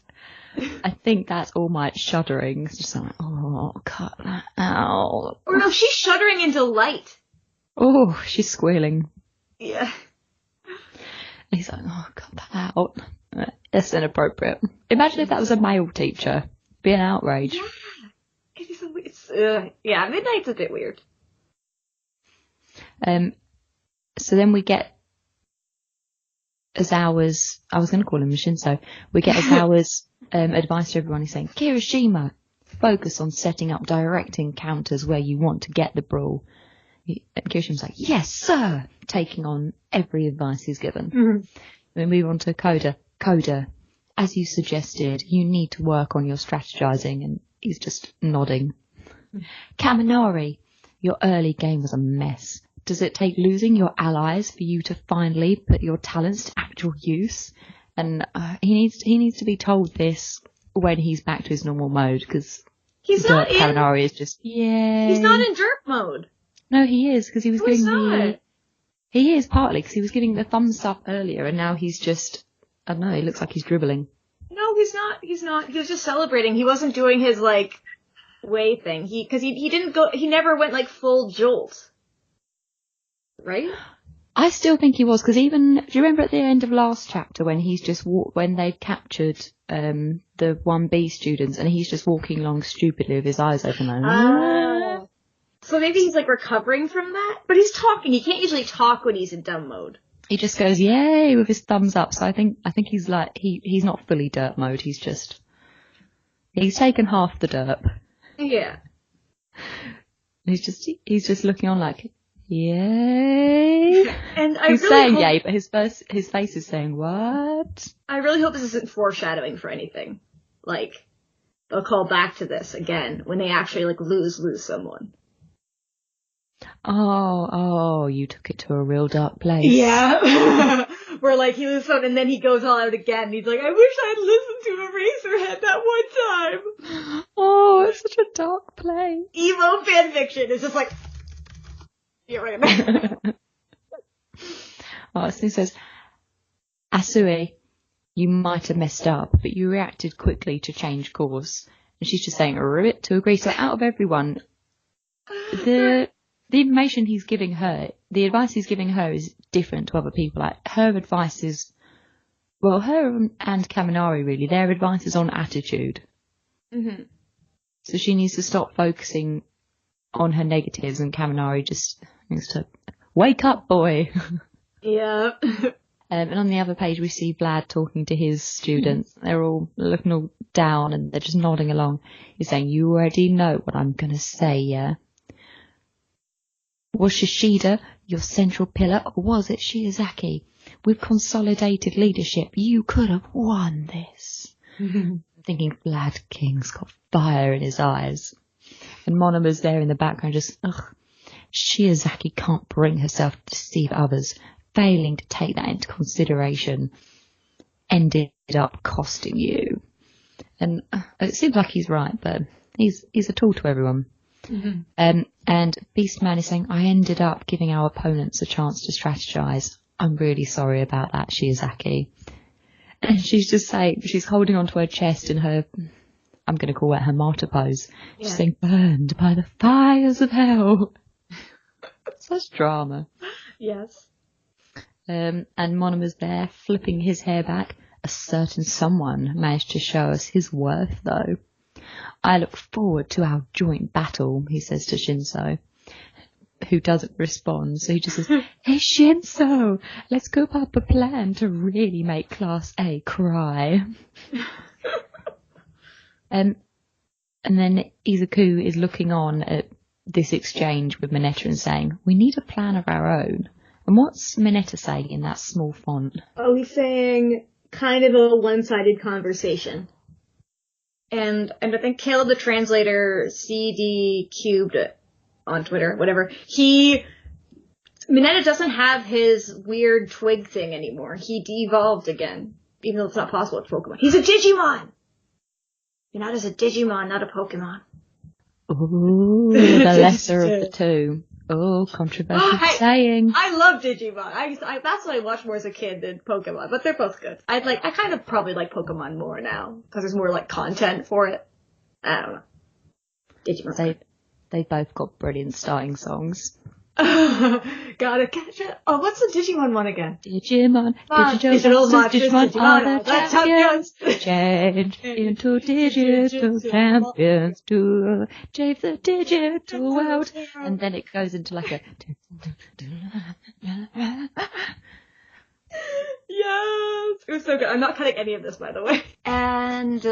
I think that's All Might shuddering. It's just like, oh, cut that out. Or no, she's shuddering in delight. Oh, she's squealing. Yeah. And he's like, oh, cut that out. That's inappropriate. Imagine if that was a male teacher. It'd be an outrage. Yeah. Yeah, Midnight's a bit weird. So then we get Azawa's, I was going to call him Shinso, we get Azawa's advice to everyone. He's saying, Kirishima, focus on setting up direct encounters where you want to get the brawl. And Kirishima's like, yes, sir, taking on every advice he's given. Mm-hmm. We move on to Koda. Koda, as you suggested, you need to work on your strategizing, and he's just nodding. Kaminari, your early game was a mess. Does it take losing your allies for you to finally put your talents to actual use? And he needs to be told this when he's back to his normal mode, because He's not in... Kaminari is just, yay. He's not in derp mode. No, he is, because he was giving not. He is partly, because he was giving the thumbs up earlier, and now he's just, I don't know, he looks like he's dribbling. No, he's not. He's not. He was just celebrating. He wasn't doing his, like, way thing. Because he didn't go, he never went, like, full jolt. Right? I still think he was, because even, do you remember at the end of last chapter when he's just when they'd captured the 1B students and he's just walking along stupidly with his eyes open like, so maybe he's like recovering from that? But he's talking. He can't usually talk when he's in dumb mode. He just goes, yay, with his thumbs up. So I think he's like, he's not fully derp mode. He's taken half the derp. Yeah. He's just looking on like, yay. And he's really saying yay, but his face is saying what? I really hope this isn't foreshadowing for anything. Like, they'll call back to this again when they actually like lose someone. Oh, you took it to a real dark place. Yeah. Where like he loses someone and then he goes all out again and he's like, I wish I'd listened to Eraserhead that one time. Oh, it's such a dark place. Emo fanfiction is just like, yeah, right now. Oh, so he says, Asui, you might have messed up, but you reacted quickly to change course. And she's just saying, ribbit to agree. So out of everyone, the information he's giving her, the advice he's giving her is different to other people. Like, her advice is, well, her and Kaminari really, their advice is on attitude. Mm-hmm. So she needs to stop focusing on her negatives, and Kaminari just needs to wake up, boy. Yeah. And on the other page, we see Vlad talking to his students. They're all looking all down and they're just nodding along. He's saying, you already know what I'm going to say, yeah? Was Shishida your central pillar, or was it Shiozaki? With consolidated leadership, you could have won this. Thinking Vlad King's got fire in his eyes. And Monoma's there in the background just, Shiozaki can't bring herself to deceive others. Failing to take that into consideration ended up costing you. And it seems like he's right, but he's a tool to everyone. Mm-hmm. And Beastman is saying, I ended up giving our opponents a chance to strategize. I'm really sorry about that, Shiozaki. And she's just saying, she's holding onto her chest in her, I'm going to call it her martyr pose. Yeah. She's saying, burned by the fires of hell. Such drama. Yes. And Monoma's there, flipping his hair back. A certain someone managed to show us his worth, though. I look forward to our joint battle, he says to Shinso, who doesn't respond. So he just says, hey, Shinso, let's go up a plan to really make Class A cry. And then Izuku is looking on at this exchange with Mineta and saying, we need a plan of our own. And what's Mineta saying in that small font? Oh, he's saying kind of a one-sided conversation. And I think Caleb the translator, CD cubed on Twitter, whatever, Mineta doesn't have his weird twig thing anymore. He de-evolved again, even though it's not possible with Pokemon. He's a Digimon! Mineta's a Digimon, not a Pokemon. Ooh, the lesser of the two. Oh, controversial saying. I love Digimon. I that's what I watched more as a kid than Pokemon, but they're both good. I kind of probably like Pokemon more now because there's more like content for it. I don't know. Digimon. They both got brilliant starting songs. Gotta catch it. Oh, what's the Digimon one again? Digimon, digital monsters, Digimon are the champions. Change into digital champions to change the digital world. And then it goes into like a... Yes! It was so good. I'm not cutting any of this, by the way. And,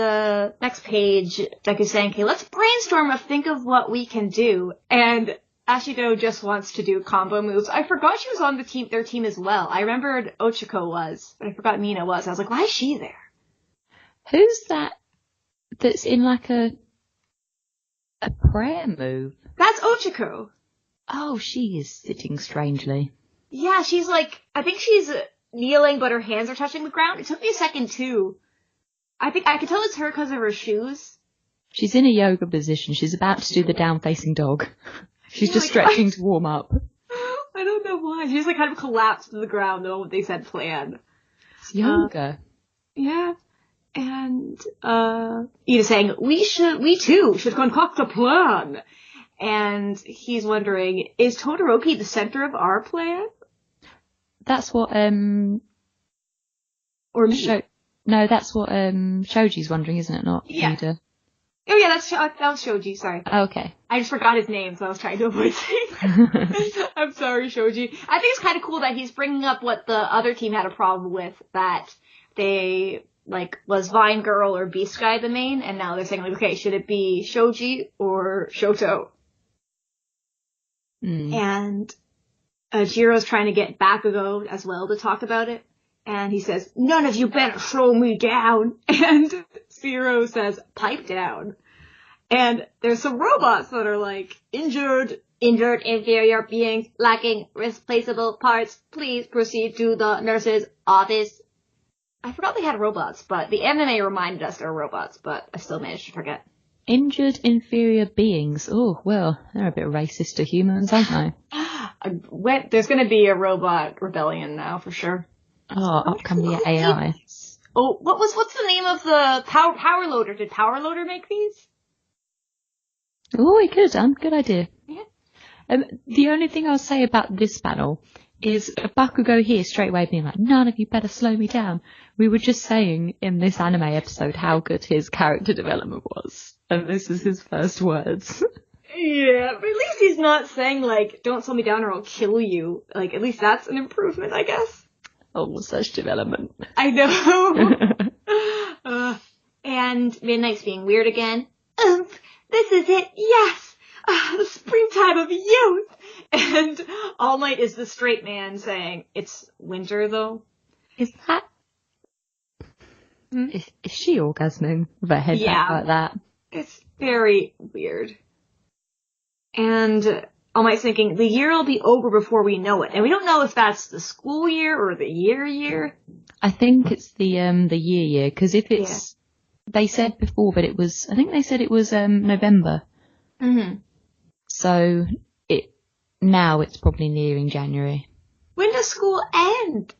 next page, Deku's saying, okay, let's brainstorm and think of what we can do. And Ashido just wants to do combo moves. I forgot she was on their team as well. I remembered Ochiko was, but I forgot Mina was. I was like, why is she there? Who's that's in like a prayer move? That's Ochiko. Oh, she is sitting strangely. Yeah, she's like, I think she's kneeling, but her hands are touching the ground. It took me a second too. I think I could tell it's her because of her shoes. She's in a yoga position. She's about to do the down-facing dog. She's just stretching to warm up. I don't know why. She just like kind of collapsed to the ground the moment they said plan. It's yoga. Yeah. And Ida's saying, we too should concoct a plan. And he's wondering, is Todoroki the center of our plan? That's what Or me? No, that's what Shoji's wondering, isn't it? Not Yeah. Ida. Oh yeah, that was Shoji, sorry. Okay. I just forgot his name, so I was trying to avoid saying that. I'm sorry, Shoji. I think it's kind of cool that he's bringing up what the other team had a problem with, that they, like, was Vine Girl or Beast Guy the main, and now they're saying, like, okay, should it be Shoji or Shoto? And Jiro's trying to get Bakugo as well to talk about it. And he says, none of you better slow me down. And Zero says, pipe down. And there's some robots that are like, injured inferior beings lacking replaceable parts. Please proceed to the nurse's office. I forgot they had robots, but the anime reminded us they're robots, but I still managed to forget. Injured inferior beings. Oh, well, they're a bit racist to humans, aren't they? There's going to be a robot rebellion now, for sure. Oh, upcoming AI. Oh, what's the name of the Power Loader? Did Power Loader make these? Oh, he could have done. Good idea. Yeah. The only thing I'll say about this panel is Bakugo here straight away being like, none of you better slow me down. We were just saying in this anime episode how good his character development was. And this is his first words. Yeah, but at least he's not saying, like, don't slow me down or I'll kill you. Like, at least that's an improvement, I guess. Oh, such development. I know. And Midnight's being weird again. This is it, yes! The springtime of youth! And All Might is the straight man saying, it's winter, though. Is that... Is she orgasming with her head back like that? It's very weird. And All Might's thinking, the year will be over before we know it. And we don't know if that's the school year or the year. I think it's the year, because if it's... Yeah. They said before, but it was... I think they said it was November. Mm-hmm. So now it's probably nearing January. When does school end?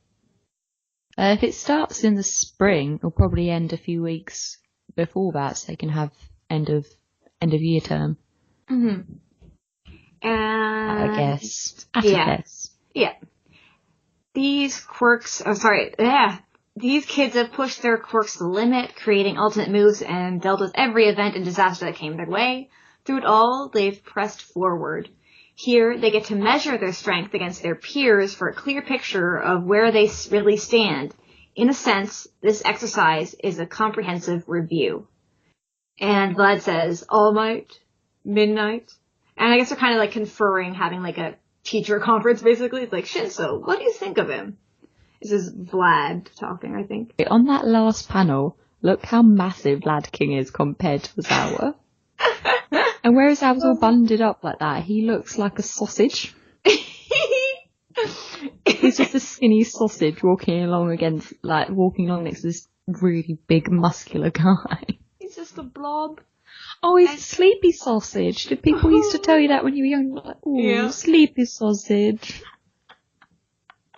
If it starts in the spring, it'll probably end a few weeks before that, so they can have end of year term. Mm-hmm. I guess. Yeah. These quirks, these kids have pushed their quirks to the limit, creating ultimate moves and dealt with every event and disaster that came their way. Through it all, they've pressed forward. Here, they get to measure their strength against their peers for a clear picture of where they really stand. In a sense, this exercise is a comprehensive review. And Vlad says, All Might, Midnight. And I guess they're kind of like conferring, having like a teacher conference basically. It's like, Shinso, what do you think of him? This is Vlad talking, I think. On that last panel, look how massive Vlad King is compared to Zawa. And whereas Zawa's all bundled up like that, he looks like a sausage. He's just a skinny sausage walking along next to this really big muscular guy. He's just a blob. Oh, he's a sleepy sausage. Did people used to tell you that when you were young? Like, oh, yeah. Sleepy sausage.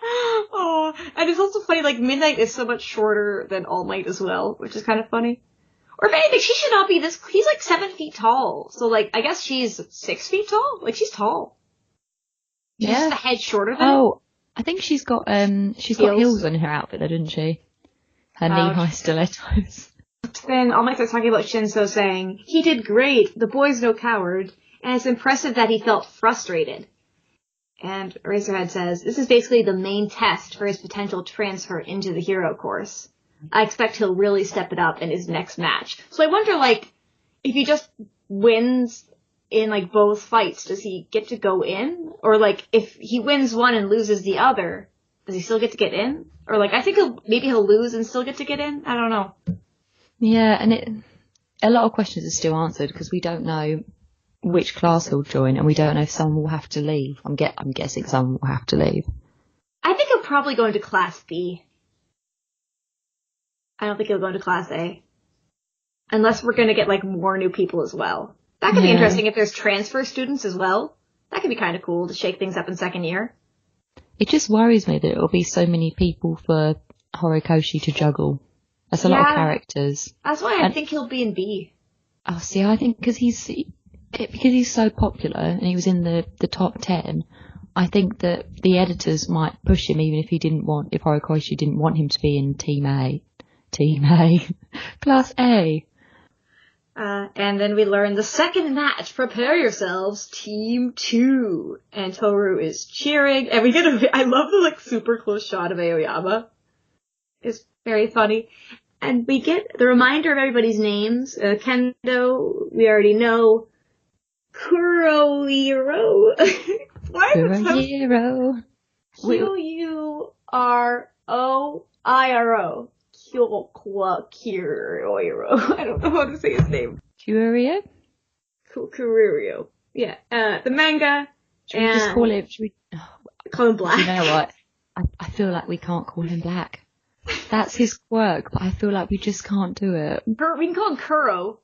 Oh, and it's also funny, like, Midnight is so much shorter than All Might as well, which is kind of funny. Or if anything, she should not be this, he's like 7 feet tall. So, like, I guess she's 6 feet tall? Like, she's tall. She's just a head shorter than him. I think she's got heels on her outfit though, didn't she? Her knee-high stilettos. Then All Might starts talking about Shinso saying, he did great, the boy's no coward, and it's impressive that he felt frustrated. And Eraserhead says, this is basically the main test for his potential transfer into the hero course. I expect he'll really step it up in his next match. So I wonder, like, if he just wins in, like, both fights, does he get to go in? Or, like, if he wins one and loses the other, does he still get to get in? Or, like, I think maybe he'll lose and still get to get in? I don't know. Yeah, and a lot of questions are still answered because we don't know which class he'll join, and we don't know if someone will have to leave. I'm guessing someone will have to leave. I think he'll probably go into Class B. I don't think he'll go into Class A. Unless we're going to get, like, more new people as well. That could be interesting if there's transfer students as well. That could be kind of cool to shake things up in second year. It just worries me that it'll be so many people for Horikoshi to juggle. That's a lot of characters. That's why I think he'll be in B. Oh, see, I think because he's so popular and he was in the top 10, I think that the editors might push him even if Horikoshi didn't want him to be in Team A. Class A. And then we learn the second match. Prepare yourselves, Team 2. And Toru is cheering. And we get I love the, like, super close shot of Aoyama. It's very funny. And we get the reminder of everybody's names. Kendo, we already know. Kurohiro. Why is it Kurohiro. Kurohiro. Kurohiro. I don't know how to say his name. Kurohiro? Kurohiro. Yeah. The manga. Should we just call him? Should we call him Black? You know what? I feel like we can't call him Black. That's his quirk, but I feel like we just can't do it. We can call him Kuro.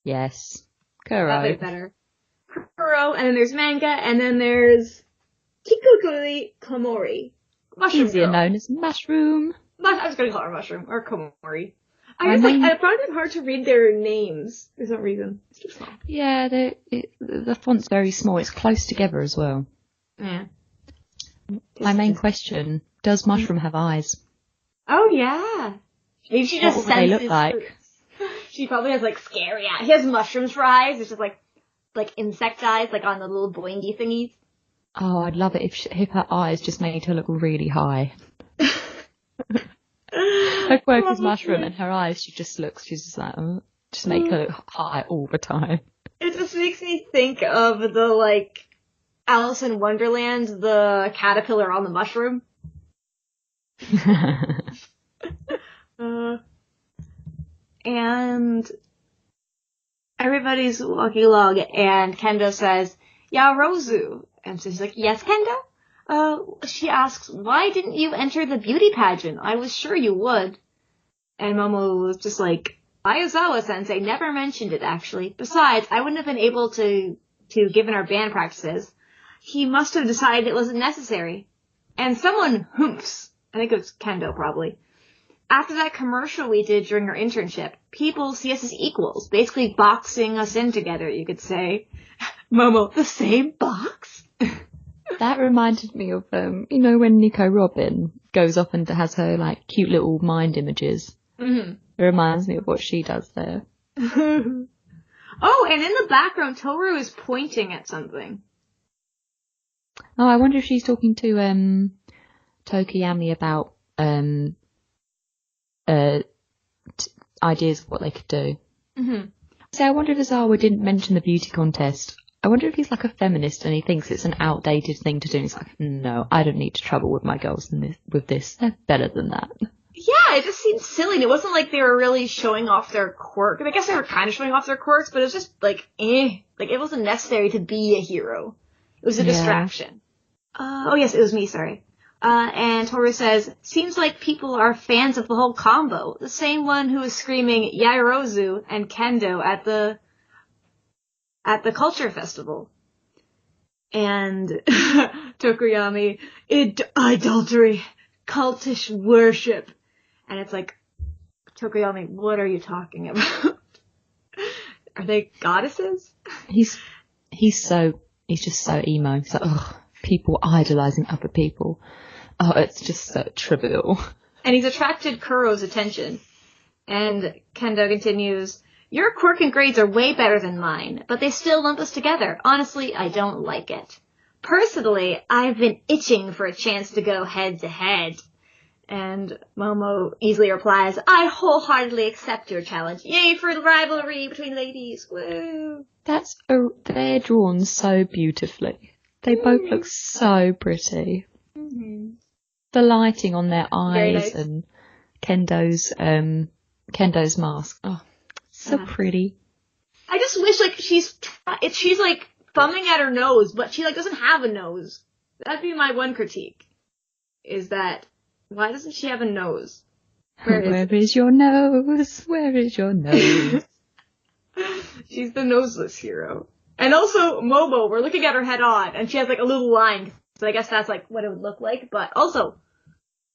Yes. Kuro. That'd be better. Kuro, and then there's manga, and then there's Kikukuri Komori. Mushroom Easier girl. known as Mushroom. I was going to call her Mushroom, or Komori. I found it hard to read their names for some reason. It's too small. Yeah, the font's very small. It's close together as well. Yeah. My main question, does Mushroom have eyes? Oh, yeah. Maybe she just What would they look like? She probably has, like, scary eyes. He has mushrooms for eyes. It's just, like insect eyes, like, on the little boingy thingies. Oh, I'd love it if her eyes just made her look really high. Her quirk is Mushroom, and her eyes, she's just like, just make her look high all the time. It just makes me think of the, like, Alice in Wonderland, the caterpillar on the mushroom. And everybody's walking along, and Kendo says, Yarozu. And so she's like, yes, Kendo? She asks, why didn't you enter the beauty pageant? I was sure you would. And Momo was just like, Ayazawa-sensei never mentioned it, actually. Besides, I wouldn't have been able to given our band practices. He must have decided it wasn't necessary. And someone hoomps. I think it was Kendo, probably. After that commercial we did during our internship, people see us as equals, basically boxing us in together, you could say. Momo, the same box? That reminded me of, you know, when Nico Robin goes off and has her, like, cute little mind images. Mm-hmm. It reminds me of what she does there. Oh, and in the background, Toru is pointing at something. Oh, I wonder if she's talking to, Tokiyami about, ideas of what they could do. Mm-hmm. So I wonder if Ozawa didn't mention the beauty contest. I wonder if he's like a feminist and he thinks it's an outdated thing to do. And he's like, no, I don't need to trouble with my girls with this. They're better than that. Yeah, it just seemed silly. And it wasn't like they were really showing off their quirk. I guess they were kind of showing off their quirks, but it was just like, Like, it wasn't necessary to be a hero. It was a distraction. Oh, yes, it was me, sorry. And Toru says, seems like people are fans of the whole combo. The same one who was screaming Yairozu and Kendo at the culture festival. And Tokuyami, idolatry, cultish worship. And it's like, Tokuyami, what are you talking about? Are they goddesses? He's just so emo. He's like, ugh, people idolizing other people. Oh, it's just so trivial. And he's attracted Kuro's attention. And Kendo continues, your quirk and grades are way better than mine, but they still lump us together. Honestly, I don't like it. Personally, I've been itching for a chance to go head to head. And Momo easily replies, I wholeheartedly accept your challenge. Yay for the rivalry between ladies. Woo! They're drawn so beautifully. They both look so pretty. Mm-hmm. The lighting on their eyes Nice. and Kendo's mask. Oh, so pretty. I just wish, like, she's like thumbing at her nose, but she, like, doesn't have a nose. That'd be my one critique. Is that, why doesn't she have a nose? Where is your nose? Where is your nose? She's the noseless hero. And also, Momo, we're looking at her head on, and she has like a little line, so I guess that's like what it would look like, but also,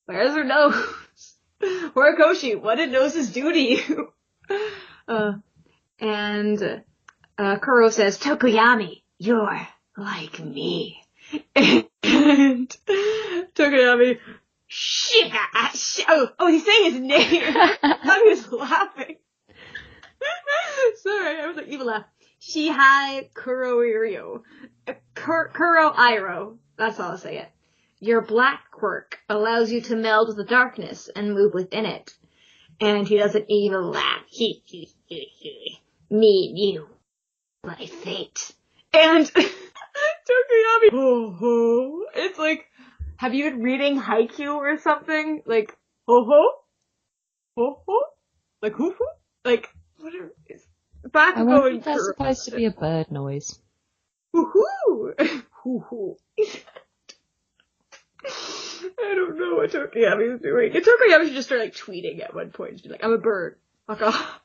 where's her nose? Horikoshi, what did noses do to you? And Kuro says, Tokoyami, you're like me. And Tokoyami, oh, he's saying his name. I thought he was laughing. Sorry, I was like, evil laugh. Shihai Kuroiryo. Kuro Iroh. That's how I'll say it. Your black quirk allows you to meld with the darkness and move within it. And he does an evil laugh. Me and you. My fate. And Tokoyami. Ho ho. It's like, have you been reading Haikyuu or something? Like, ho ho? Ho ho? Like, hoo hoo? Like, whatever it is. I wonder if that's supposed to be a bird noise. Hoo-hoo! Hoo-hoo. I don't know what Tokoyami's doing. And Tokoyami should just start, like, tweeting at one point. She'd be like, I'm a bird. Fuck off.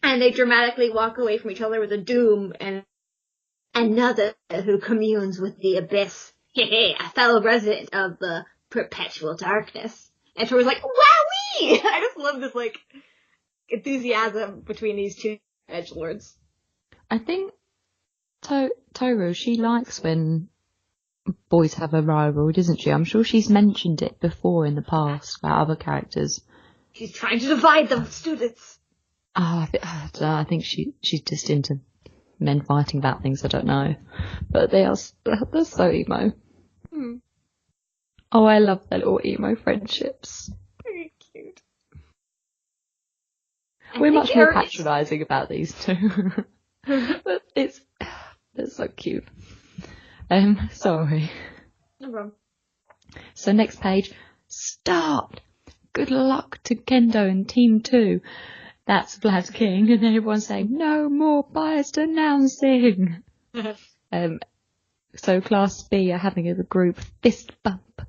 And they dramatically walk away from each other with a doom and another who communes with the abyss. A fellow resident of the perpetual darkness. And Tori's like, wowee! I just love this, like, enthusiasm between these two edgelords. I think Toru, she likes when boys have a rivalry, doesn't she? I'm sure she's mentioned it before in the past about other characters. She's trying to divide the students. I think she's just into men fighting about things. I don't know, but they're so emo. Hmm. Oh, I love their little emo friendships. Very cute. We're much more patronising about these two, but it's so cute. Sorry. No problem. So next page, start. Good luck to Kendo and Team 2. That's Vlad's King, and everyone's saying, no more biased announcing. So Class B are having a group fist bump.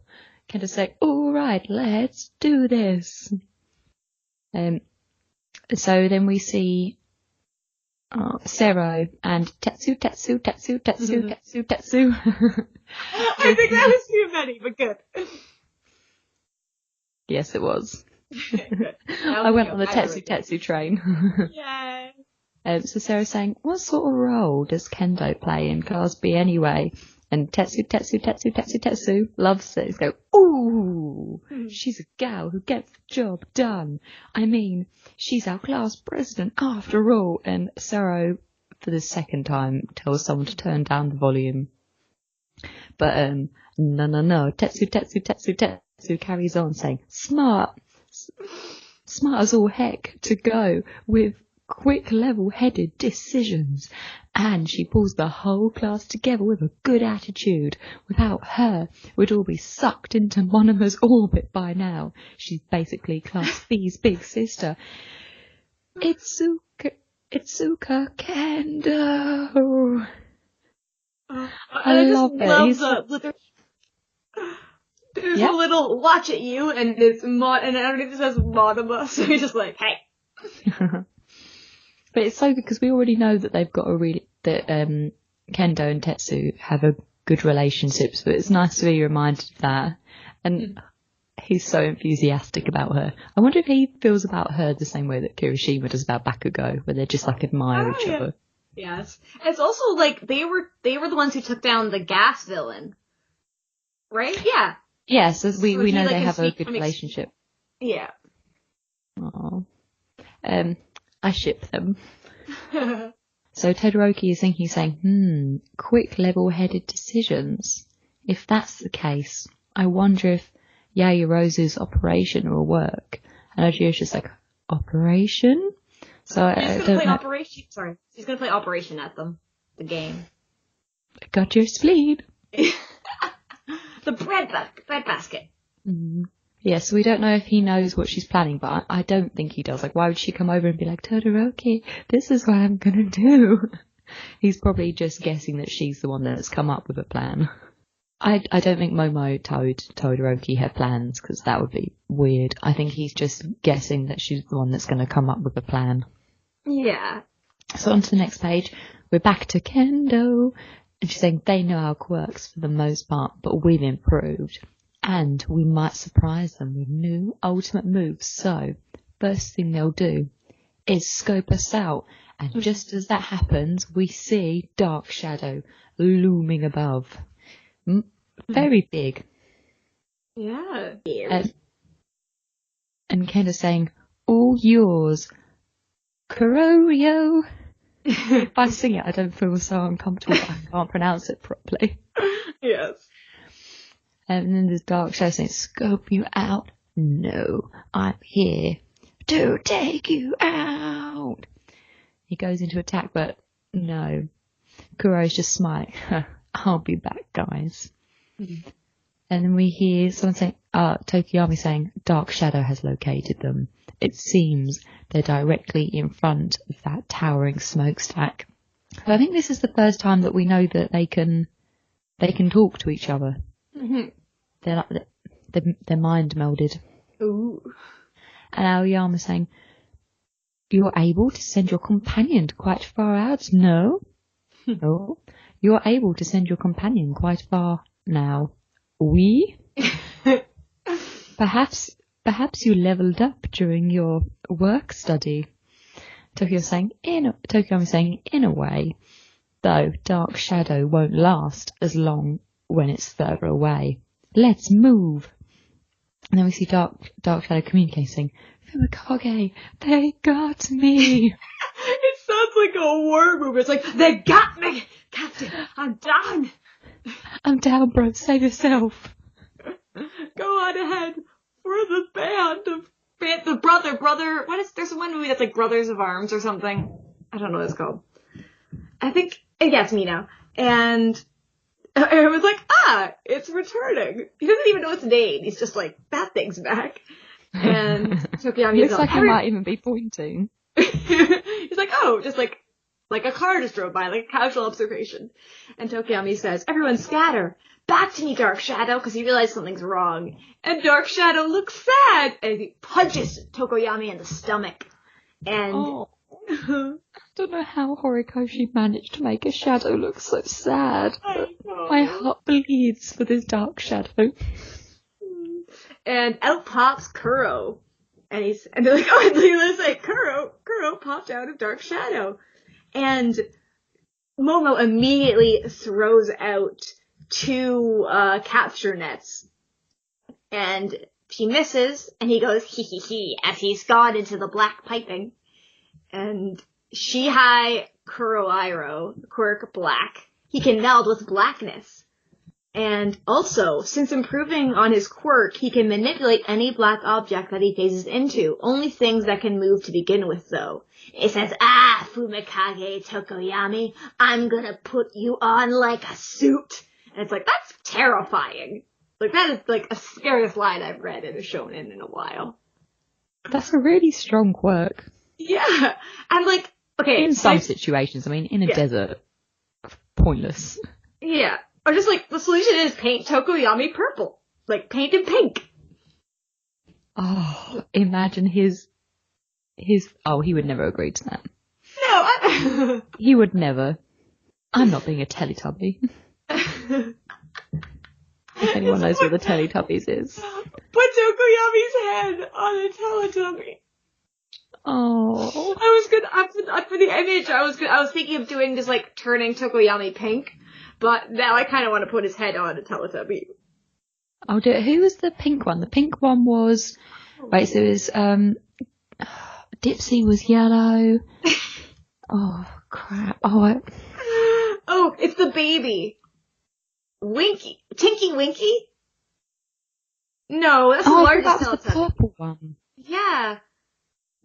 Kendo saying, all right, let's do this. So then we see Sero and Tetsu. I think that was too many, but good. Yes, it was. I went on the Tetsu train. Yay. So Sarah's saying, what sort of role does Kendo play in Class B anyway? And Tetsu loves it. He's go, ooh, she's a gal who gets the job done. I mean, she's our class president after all. And Sero, for the second time, tells someone to turn down the volume. But no. Tetsu carries on saying, smart as all heck to go with quick level-headed decisions. And she pulls the whole class together with a good attitude. Without her, we'd all be sucked into Monoma's orbit by now. She's basically Class B's big sister. Itsuka Kendo. I love it. There's a little watch at you, and it's and underneath it says Monoma, so he's just like, hey. But it's so good because we already know that they've got that Kendo and Tetsu have a good relationship, so it's nice to be reminded of that. And he's so enthusiastic about her. I wonder if he feels about her the same way that Kirishima does about Bakugo, where they just like admire each other. Yes. It's also like they were the ones who took down the gas villain. Right? Yeah. Yeah, so we know they have a good relationship. Yeah. Aww. I ship them. So Todoroki is thinking, saying, quick level-headed decisions. If that's the case, I wonder if Yaoyorozu's operation will work. And Ojiyo's just like, operation? So He's going to play Operation. Sorry. He's going to play Operation at them. The game. Got your spleen. The bread basket. Yeah, so we don't know if he knows what she's planning, but I don't think he does. Like, why would she come over and be like, Todoroki, this is what I'm going to do? He's probably just guessing that she's the one that's come up with a plan. I don't think Momo told Todoroki her plans, because that would be weird. I think he's just guessing that she's the one that's going to come up with a plan. Yeah. So on to the next page, we're back to Kendo, and she's saying they know our quirks for the most part, but we've improved, and we might surprise them with new ultimate moves. So first thing they'll do is scope us out, and just as that happens, we see Dark Shadow looming above. Very big. Yeah. And Kenda's saying, all yours, Kurorio. If I sing it, I don't feel so uncomfortable that I can't pronounce it properly. Yes. And then there's Dark Shadow saying, scope you out. No, I'm here to take you out. He goes into attack, but no. Kurorio's just smiling. I'll be back, guys. And then we hear someone saying, Tokiyami saying, Dark Shadow has located them. It seems they're directly in front of that towering smokestack. But I think this is the first time that we know that they can talk to each other. Mm-hmm. They're mind melded. Ooh. And Aoyama's saying, you're able to send your companion quite far out? No. No. You're able to send your companion quite far now. Oui? Perhaps you leveled up during your work study. Tokiyami's saying, in a way, though Dark Shadow won't last as long when it's further away. Let's move. And then we see Dark Shadow communicating, Fumikage, they got me. It sounds like a war movie. It's like, they got me, Captain. I'm done. I'm down, bro. Save yourself. Go on ahead for the band of the brother. There's one movie that's like Brothers of Arms or something. I don't know what it's called. I think it gets me now. And it was like, it's returning. He doesn't even know its name. He's just like, that thing's back. And Tokiyami looks like he might even be pointing. He's like, just like a car just drove by, like a casual observation. And Tokiyami says, everyone scatter. Back to me, Dark Shadow, because he realized something's wrong. And Dark Shadow looks sad, and he punches Tokoyami in the stomach. And I don't know how Horikoshi managed to make a shadow look so sad. My heart bleeds for this Dark Shadow. And out pops Kuro. And they're like, and they're like, Kuro popped out of Dark Shadow. And Momo immediately throws out 2 capture nets. And she misses, and he goes, hee, as he's gone into the black piping. And Shihai Kuroiro, quirk black. He can meld with blackness. And also, since improving on his quirk, he can manipulate any black object that he phases into. Only things that can move to begin with, though. It says, Fumikage Tokoyami, I'm gonna put you on like a suit. And it's like, that's terrifying. Like, that is like a scariest line I've read in a shonen in a while. That's a really strong quirk. Yeah. And like, okay. In some situations, I mean, in a desert, pointless. Yeah. Or just like, the solution is paint Tokoyami purple. Like, paint him pink. Oh, imagine his, he would never agree to that. No, he would never. I'm not being a Teletubby. If anyone knows what the Teletubbies is. Put Tokoyami's head on a Teletubby. Oh. I was good, for the image, I was thinking of doing just like turning Tokoyami pink. But now I kind of want to put his head on a Teletubby. I'll do it. Who was the pink one? The pink one was... Right, so it was... Dipsy was yellow. Oh, crap. Oh, it's the baby. Winky. Tinky Winky? No, that's the largest Teletubby. The purple one. Yeah.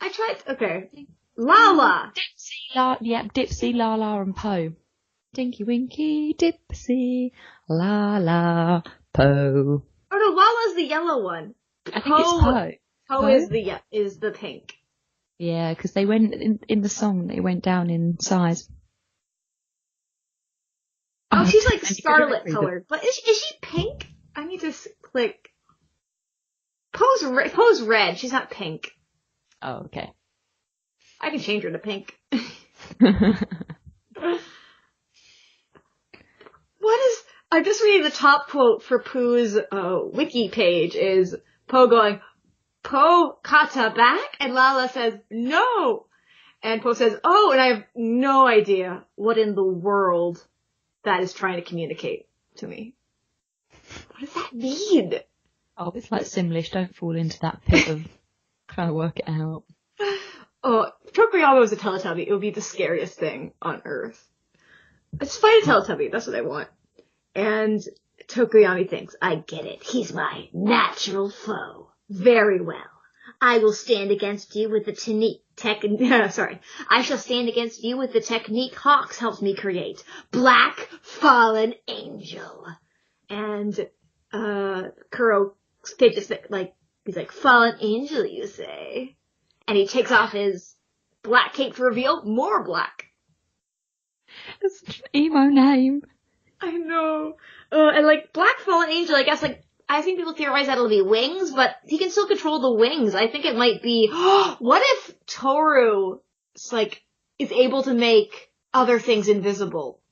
I tried... Okay. Lala. Dipsy, Lala, and Poe. Tinky Winky, Dipsy, Lala, Poe. Oh no, Lala's the yellow one. I think it's Poe. Poe is the pink. Yeah, because they went in the song. They went down in size. Oh, she's like And you could scarlet read it. colored. But is she pink? I need to click. Pose red. She's not pink. Oh, okay. I can change her to pink. I'm just reading the top quote for Pooh's wiki page is Poe going, "Po kata back?" And Lala says, "No." And Poe says, "Oh," and I have no idea what in the world that is trying to communicate to me. What does that mean? Oh, it's like Simlish. Don't fall into that pit of trying to work it out. Oh, if Tokoyami was a Teletubby, it would be the scariest thing on Earth. Let's fight a Teletubby. That's what I want. And Tokoyami thinks, "I get it. He's my natural foe. Very well. I will stand against you with the I shall stand against you with the technique Hawks helps me create. Black Fallen Angel." And Kuro fidgets he's like, "Fallen Angel, you say?" And he takes off his black cape to reveal more black. It's such an emo name. I know. And Black Fallen Angel, I guess I've seen people theorize that it'll be wings, but he can still control the wings. I think it might be, what if Toru, is able to make other things invisible?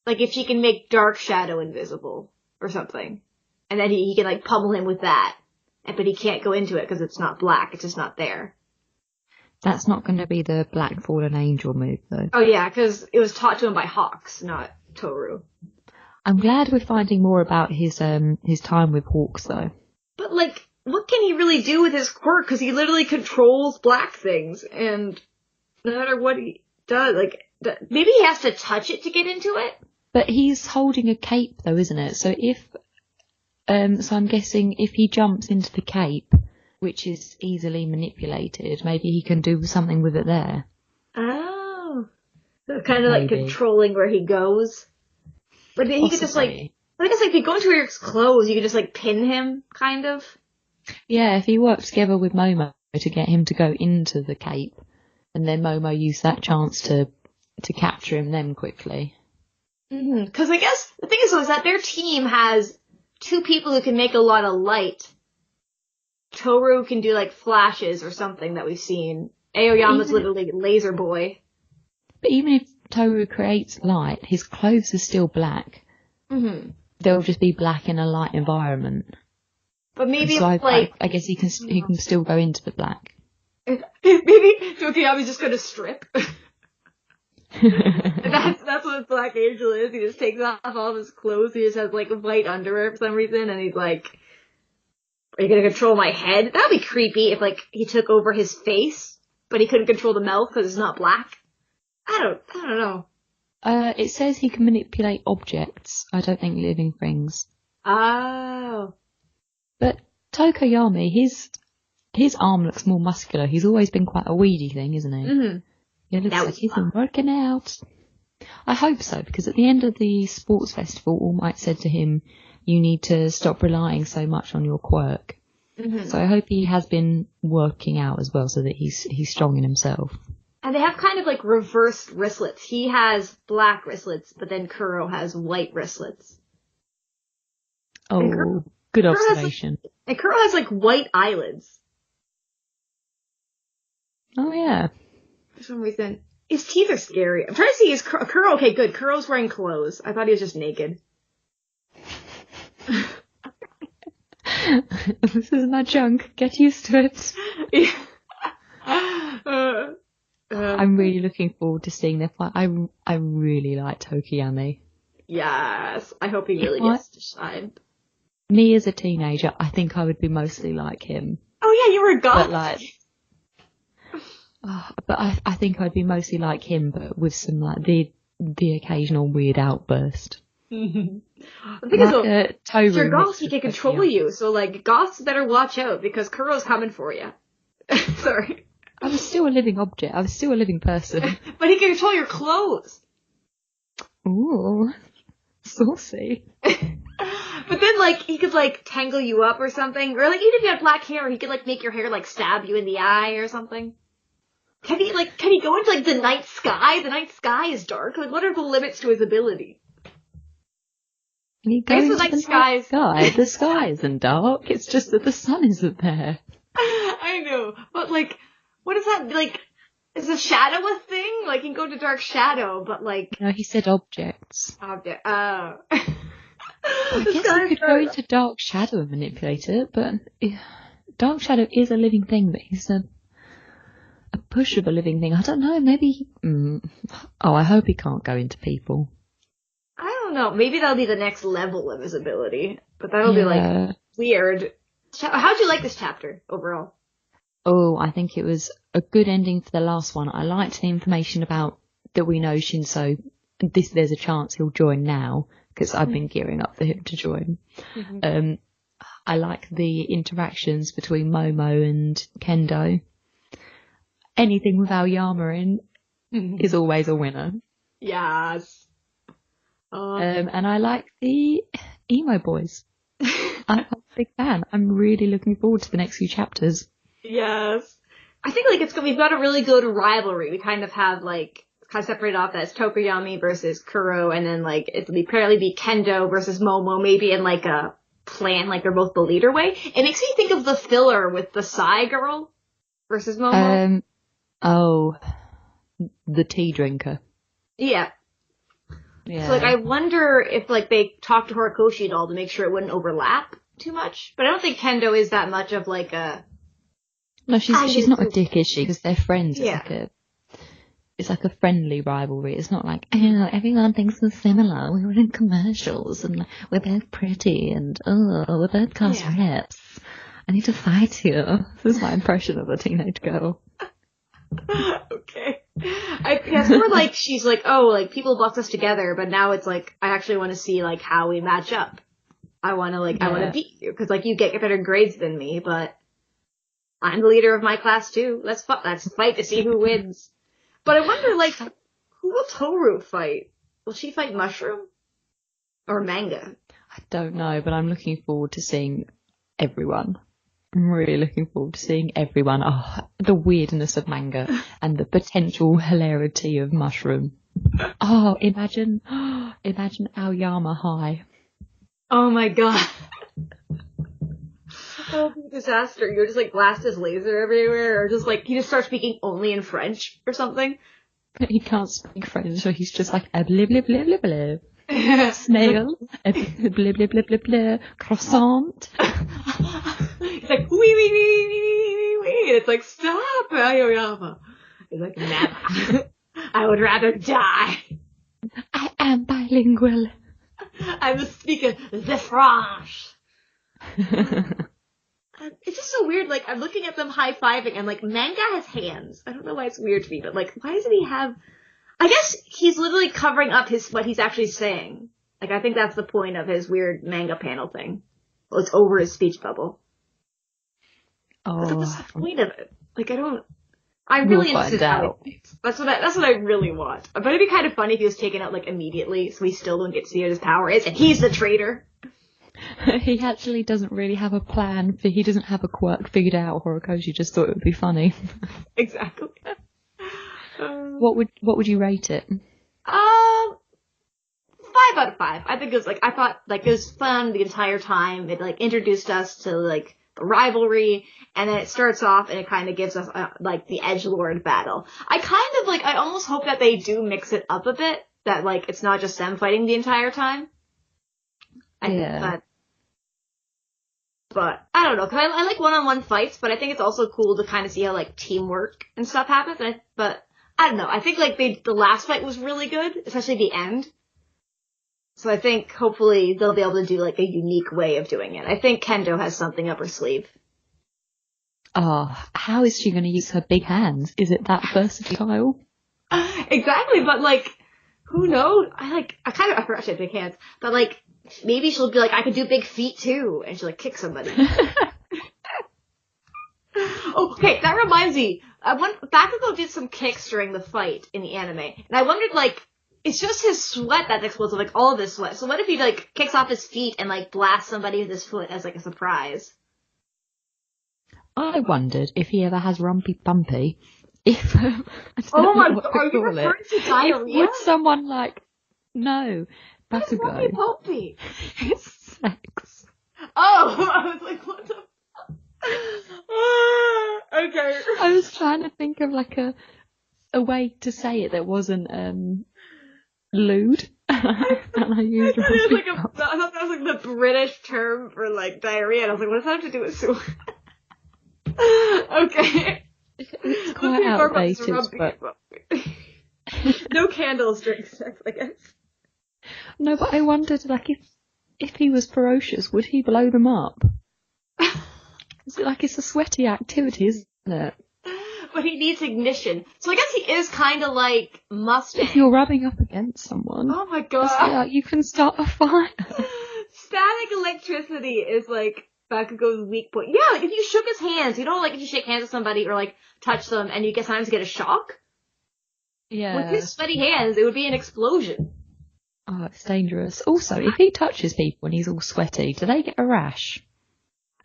Like if she can make Dark Shadow invisible or something. And then he can pummel him with that. But he can't go into it because it's not black, it's just not there. That's not going to be the Black Fallen Angel move, though. Oh yeah, because it was taught to him by Hawks, not Toru. I'm glad we're finding more about his time with Hawks, though. But what can he really do with his quirk? Because he literally controls black things, and no matter what he does, maybe he has to touch it to get into it? But he's holding a cape, though, isn't it? So so I'm guessing if he jumps into the cape, which is easily manipulated, maybe he can do something with it there. Oh. So kind of controlling where he goes. But then he could just I guess if you go into his clothes, you could just pin him, kind of. Yeah, if he works together with Momo to get him to go into the cape, and then Momo use that chance to capture him then quickly. Because I guess the thing is that their team has two people who can make a lot of light. Toru can do flashes or something that we've seen. Aoyama's literally Laser Boy. But even if Toru creates light, his clothes are still black. Mm-hmm. They'll just be black in a light environment. But maybe so I guess he can still go into the black. Maybe Tokiyami's just gonna strip. That's what Black Angel is. He just takes off all of his clothes. He just has white underwear for some reason, and he's like, "Are you gonna control my head?" That would be creepy if he took over his face, but he couldn't control the mouth because it's not black. I don't know. It says he can manipulate objects. I don't think living things. Oh. But Tokoyami, his arm looks more muscular. He's always been quite a weedy thing, isn't he? Mm-hmm. It looks like he's been working out. I hope so, because at the end of the sports festival, All Might said to him, "You need to stop relying so much on your quirk." Mm-hmm. So I hope he has been working out as well, so that he's strong in himself. And they have kind of reversed wristlets. He has black wristlets, but then Kuro has white wristlets. Oh, good observation. And Kuro has white eyelids. Oh yeah. For some reason. His teeth are scary. I'm trying to see his Kuro. Okay, good. Kuro's wearing clothes. I thought he was just naked. This is my junk. Get used to it. I'm really looking forward to seeing their fight. I really like Tokiyami. Yes. I hope he really gets to shine. Me as a teenager, I think I would be mostly like him. Oh yeah, you were a goth. But I think I'd be mostly like him, but with some the occasional weird outburst. The thing is, if you're goth, he can control you. So goths better watch out because Kuro's coming for you. Sorry. I was still a living object. I was still a living person. But he can control your clothes. Ooh, saucy. But then he could tangle you up or something, or even if you had black hair, he could make your hair stab you in the eye or something. Can he go into the night sky? The night sky is dark. What are the limits to his ability? You go I guess into the night the skies. sky. The sky isn't dark. It's just that the sun isn't there. I know, but like, what is that like? Is a shadow a thing? Like, you can go to dark shadow, but like, No, he said objects. object. I guess you could go into dark shadow and manipulate it, but dark shadow is a living thing, but he's a push of a living thing. I don't know, maybe... Oh, I hope he can't go into people. I don't know. Maybe that'll be the next level of his ability, but that'll be like weird. How'd you like this chapter overall? Oh, I think it was a good ending for the last one. I liked the information about that we know Shinso. There's a chance he'll join now because I've been gearing up for him to join. Mm-hmm. I like the interactions between Momo and Kendo. Anything with Aoyama in is always a winner. Yes. And I like the emo boys. I'm a big fan. I'm really looking forward to the next few chapters. Yes. I think like we've got a really good rivalry. We kind of have like kind of separated off as Tokoyami versus Kuro, and then like it'll apparently be Kendo versus Momo, maybe in like a plan, like they're both the leader way. It makes me think of the filler with the Psy girl versus Momo. Oh, the tea drinker. Yeah. Yeah. So like I wonder if like they talked to Horikoshi at all to make sure it wouldn't overlap too much. But I don't think Kendo is that much of like a... No, she's not a dick, is she? Because they're friends. Yeah. It's like a friendly rivalry. It's not like, oh, everyone thinks we're similar. We were in commercials and we're both pretty and we're both cast reps. I need to fight you. This is my impression of a teenage girl. Okay. I guess more like she's like, oh, like people bucked us together, but now it's like I actually want to see like how we match up. I want to beat you because like you get better grades than me, but I'm the leader of my class too. Let's fight to see who wins. But I wonder like who will Toru fight? Will she fight Mushroom or Manga? I don't know, but I'm looking forward to seeing everyone. I'm really looking forward to seeing everyone. Oh, the weirdness of Manga and the potential hilarity of Mushroom. Oh, imagine Aoyama high. Oh my god. That would be a disaster. You're just like blast his laser everywhere, or just like he just starts speaking only in French or something. But he can't speak French, so he's just like a blib blib blib blib blib. Snail, a blib blib blib blib blib blib. Croissant. It's like wee wee wee wee wee wee. It's like stop, Aoyama. It's like Mhap. I would rather die. I am bilingual. I'm the speaker the French. It's just so weird. Like I'm looking at them high-fiving, and like Manga has hands. I don't know why it's weird to me, but like, why doesn't he have? I guess he's literally covering up what he's actually saying. Like I think that's the point of his weird manga panel thing. Well, it's over his speech bubble. Oh, but that's the point of it. Like I'm really interested in how that's what I really want. But it'd be kind of funny if he was taken out like immediately, so we still don't get to see what his power is, and he's the traitor. He actually doesn't really have a plan. He doesn't have a quirk figured out. Horikoshi just thought it would be funny. Exactly. What would you rate it? 5 out of 5. I think I thought it was fun the entire time. It like introduced us to like the rivalry, and then it starts off and it kind of gives us like the edgelord battle. I almost hope that they do mix it up a bit. That like it's not just them fighting the entire time. But I don't know, because I like one-on-one fights, but I think it's also cool to kind of see how like teamwork and stuff happens. But I don't know. I think like the last fight was really good, especially the end. So I think hopefully they'll be able to do like a unique way of doing it. I think Kendo has something up her sleeve. Oh, how is she going to use her big hands? Is it that versatile? Exactly, but like, who knows? I forgot she had big hands, but like, maybe she'll be like, I could do big feet too, and she'll like kick somebody. Oh, okay, that reminds me. Bakugo did some kicks during the fight in the anime, and I wondered like, it's just his sweat that's explosive, like all of his sweat. So what if he like kicks off his feet and like blasts somebody with his foot as like a surprise? I wondered if he ever has rumpy bumpy. Oh my god, are you referring to diarrhea? Would someone like, no, Bakugo. Popey. It's sex. Oh, I was like, what the okay. I was trying to think of like a way to say it that wasn't lewd. And I used I rumpy thought that was like the British term for like diarrhea, and I was like, what does that have to do with sewer? Okay. It's quite outdated, but no candles during sex, I guess. no, but I wondered, like, if he was ferocious, would he blow them up? Is it like it's a sweaty activity, isn't it? But he needs ignition, so I guess he is kind of like Mustang. If you're rubbing up against someone, oh my god, like, you can start a fire. Static electricity is like Bakugo's weak point. Yeah, like if you shook his hands, you know, like if you shake hands with somebody or like touch them and you sometimes get a shock. Yeah. With his sweaty hands, it would be an explosion. Oh, it's dangerous. Also, if he touches people and he's all sweaty, do they get a rash?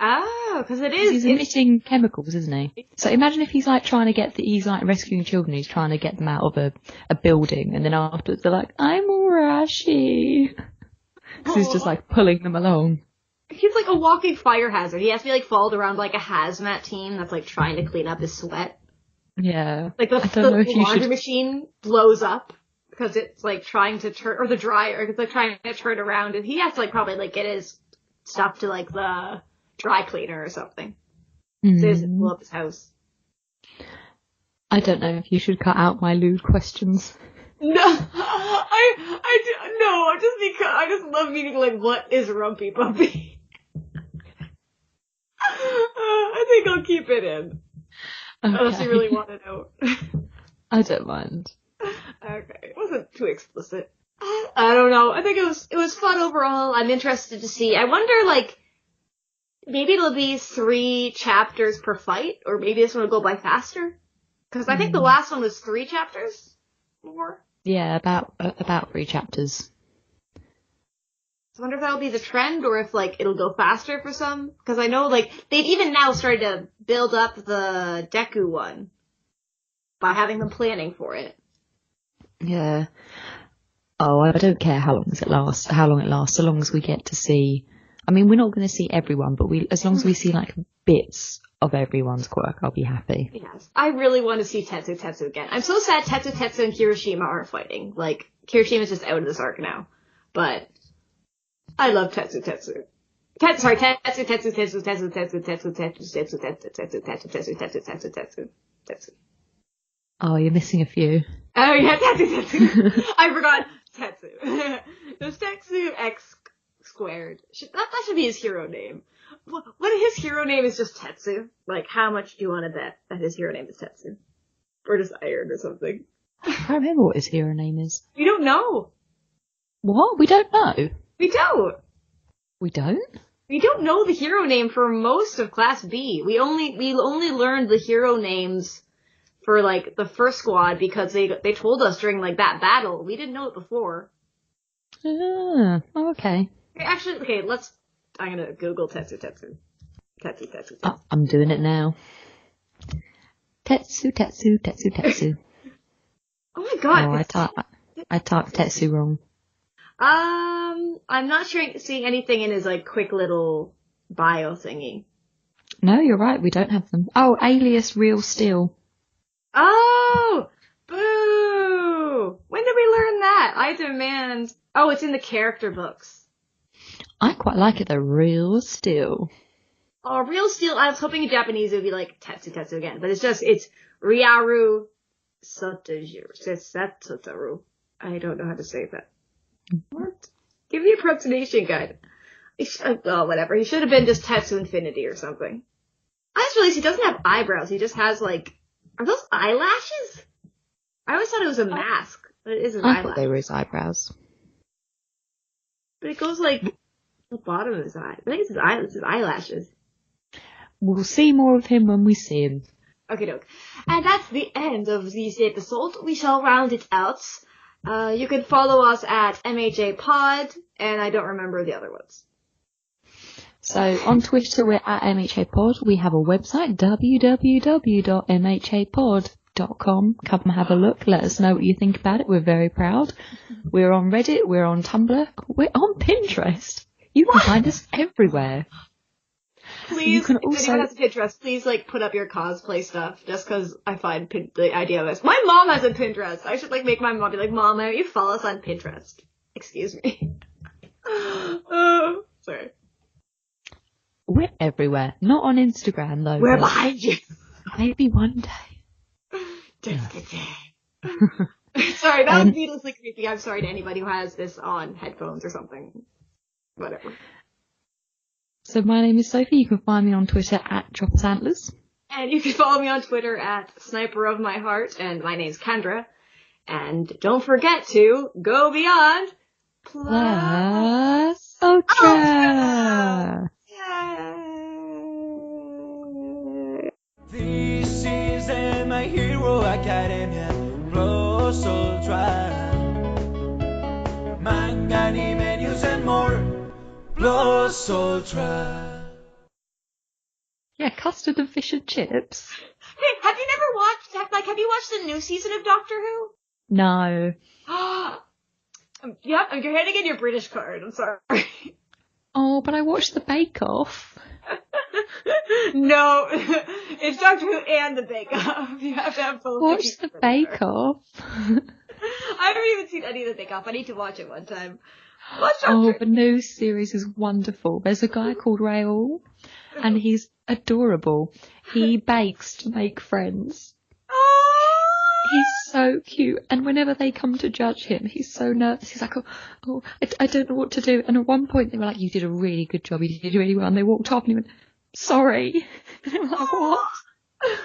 Oh, because it is. He's emitting chemicals, isn't he? So imagine if he's like he's like rescuing children, he's trying to get them out of a building, and then afterwards they're like, I'm all rashy. Because he's just like pulling them along. He's like a walking fire hazard. He has to be like followed around like a hazmat team that's like trying to clean up his sweat. Yeah. Like the laundry machine blows up because it's like trying to turn, or the dryer, it's like trying to turn around, and he has to like probably like get his stuff to like the dry cleaner or something. So he doesn't blow up his house. I don't know if you should cut out my lewd questions. No, no, just because I just love meaning like, what is Rumpy Puppy? I think I'll keep it in. Okay. Unless you really want to know. I don't mind. Okay, it wasn't too explicit. I don't know. I think it was fun overall. I'm interested to see. I wonder, like, maybe it'll be 3 chapters per fight, or maybe this one will go by faster. Because I think the last one was 3 chapters. More. Yeah, about 3 chapters. I wonder if that'll be the trend, or if, like, it'll go faster for some. Because I know, like, they've even now started to build up the Deku one by having them planning for it. Yeah. Oh, I don't care how long it lasts, so long as we get to see. I mean, we're not going to see everyone, but as long as we see, like, bits of everyone's quirk, I'll be happy. Yes. I really want to see Tetsu again. I'm so sad Tetsu and Kirishima aren't fighting. Like, Kirishima's just out of this arc now. But I love Tetsu. Tetsu. Oh, you're missing a few. Oh yeah, Tetsu. I forgot Tetsu. There's Tetsu X squared. That should be his hero name. What if his hero name is just Tetsu? Like, how much do you want to bet that his hero name is Tetsu? Or just Iron or something? I can't remember what his hero name is. We don't know. What? We don't know? We don't. We don't? We don't know the hero name for most of Class B. We only learned the hero names for, like, the first squad because they told us during, like, that battle. We didn't know it before. Oh, okay. Actually, okay, I'm gonna Google Tetsu. Oh, I'm doing it now. Tetsu. Oh my god. Oh, I typed Tetsu wrong. I'm not seeing anything in his, like, quick little bio thingy. No, you're right, we don't have them. Oh, alias Real Steel. Oh! Boo! When did we learn that? I demand... Oh, it's in the character books. I quite like it though, Real Steel. Oh, Real Steel, I was hoping in Japanese it would be like Tetsu again, but it's Ryaru Satoru. I don't know how to say that. What? Give me a pronunciation guide. Oh, whatever. He should have been just Tetsu Infinity or something. I just realized he doesn't have eyebrows. He just has, like... Are those eyelashes? I always thought it was a mask, but it is an eyelash. I thought they were his eyebrows. But it goes, like, the bottom of his eye. I think it's his eyelashes. We'll see more of him when we see him. Okay, doke. And that's the end of this episode. We shall round it out. You can follow us at MHA Pod, and I don't remember the other ones. So on Twitter we're at MHA Pod. We have a website, www.mhapod.com. Come and have a look. Let us know what you think about it. We're very proud. We're on Reddit. We're on Tumblr. We're on Pinterest. You can find us everywhere. Please, can if also- anyone has a Pinterest, please like put up your cosplay stuff. Just because I find the idea of this. My mom has a Pinterest. I should like make my mom be like, Mom, why don't you follow us on Pinterest? Excuse me. Sorry. We're everywhere. Not on Instagram though. We're but behind you. maybe one day. Sorry, that was needlessly creepy. I'm sorry to anybody who has this on headphones or something. Whatever. So my name is Sophie. You can find me on Twitter at @DropperSantlers. And you can follow me on Twitter at Sniper of My Heart. And my name's Kendra. And don't forget to go beyond Plus Ultra. Yay. This is My Hero Academia Plus Ultra. Manga, anime, news and more. Plus Ultra. Yeah, custard and fish and chips. Hey, have you never watched, have you watched the new season of Doctor Who? No. Yep, you're handing in your British card. I'm sorry. Oh, but I watched the Bake Off. No, it's Doctor Who and the Bake Off. You have to have both. Watch the Bake Off. I haven't even seen any of the Bake Off. I need to watch it one time. Watch Oh, Doctor the new series is wonderful. There's a guy called Raoul, and he's adorable. He bakes to make friends. He's so cute, and whenever they come to judge him, he's so nervous. He's like, I don't know what to do. And at one point, they were like, you did a really good job. You did really well. And they walked off, and he went, sorry. And they were like, what?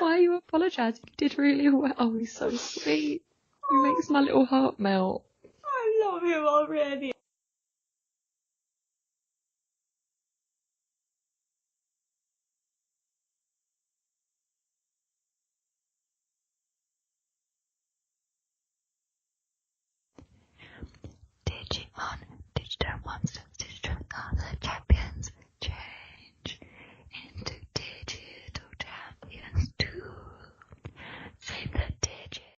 Why are you apologising? You did really well. Oh, he's so sweet. He makes my little heart melt. I love him already. Digimon, digital monster.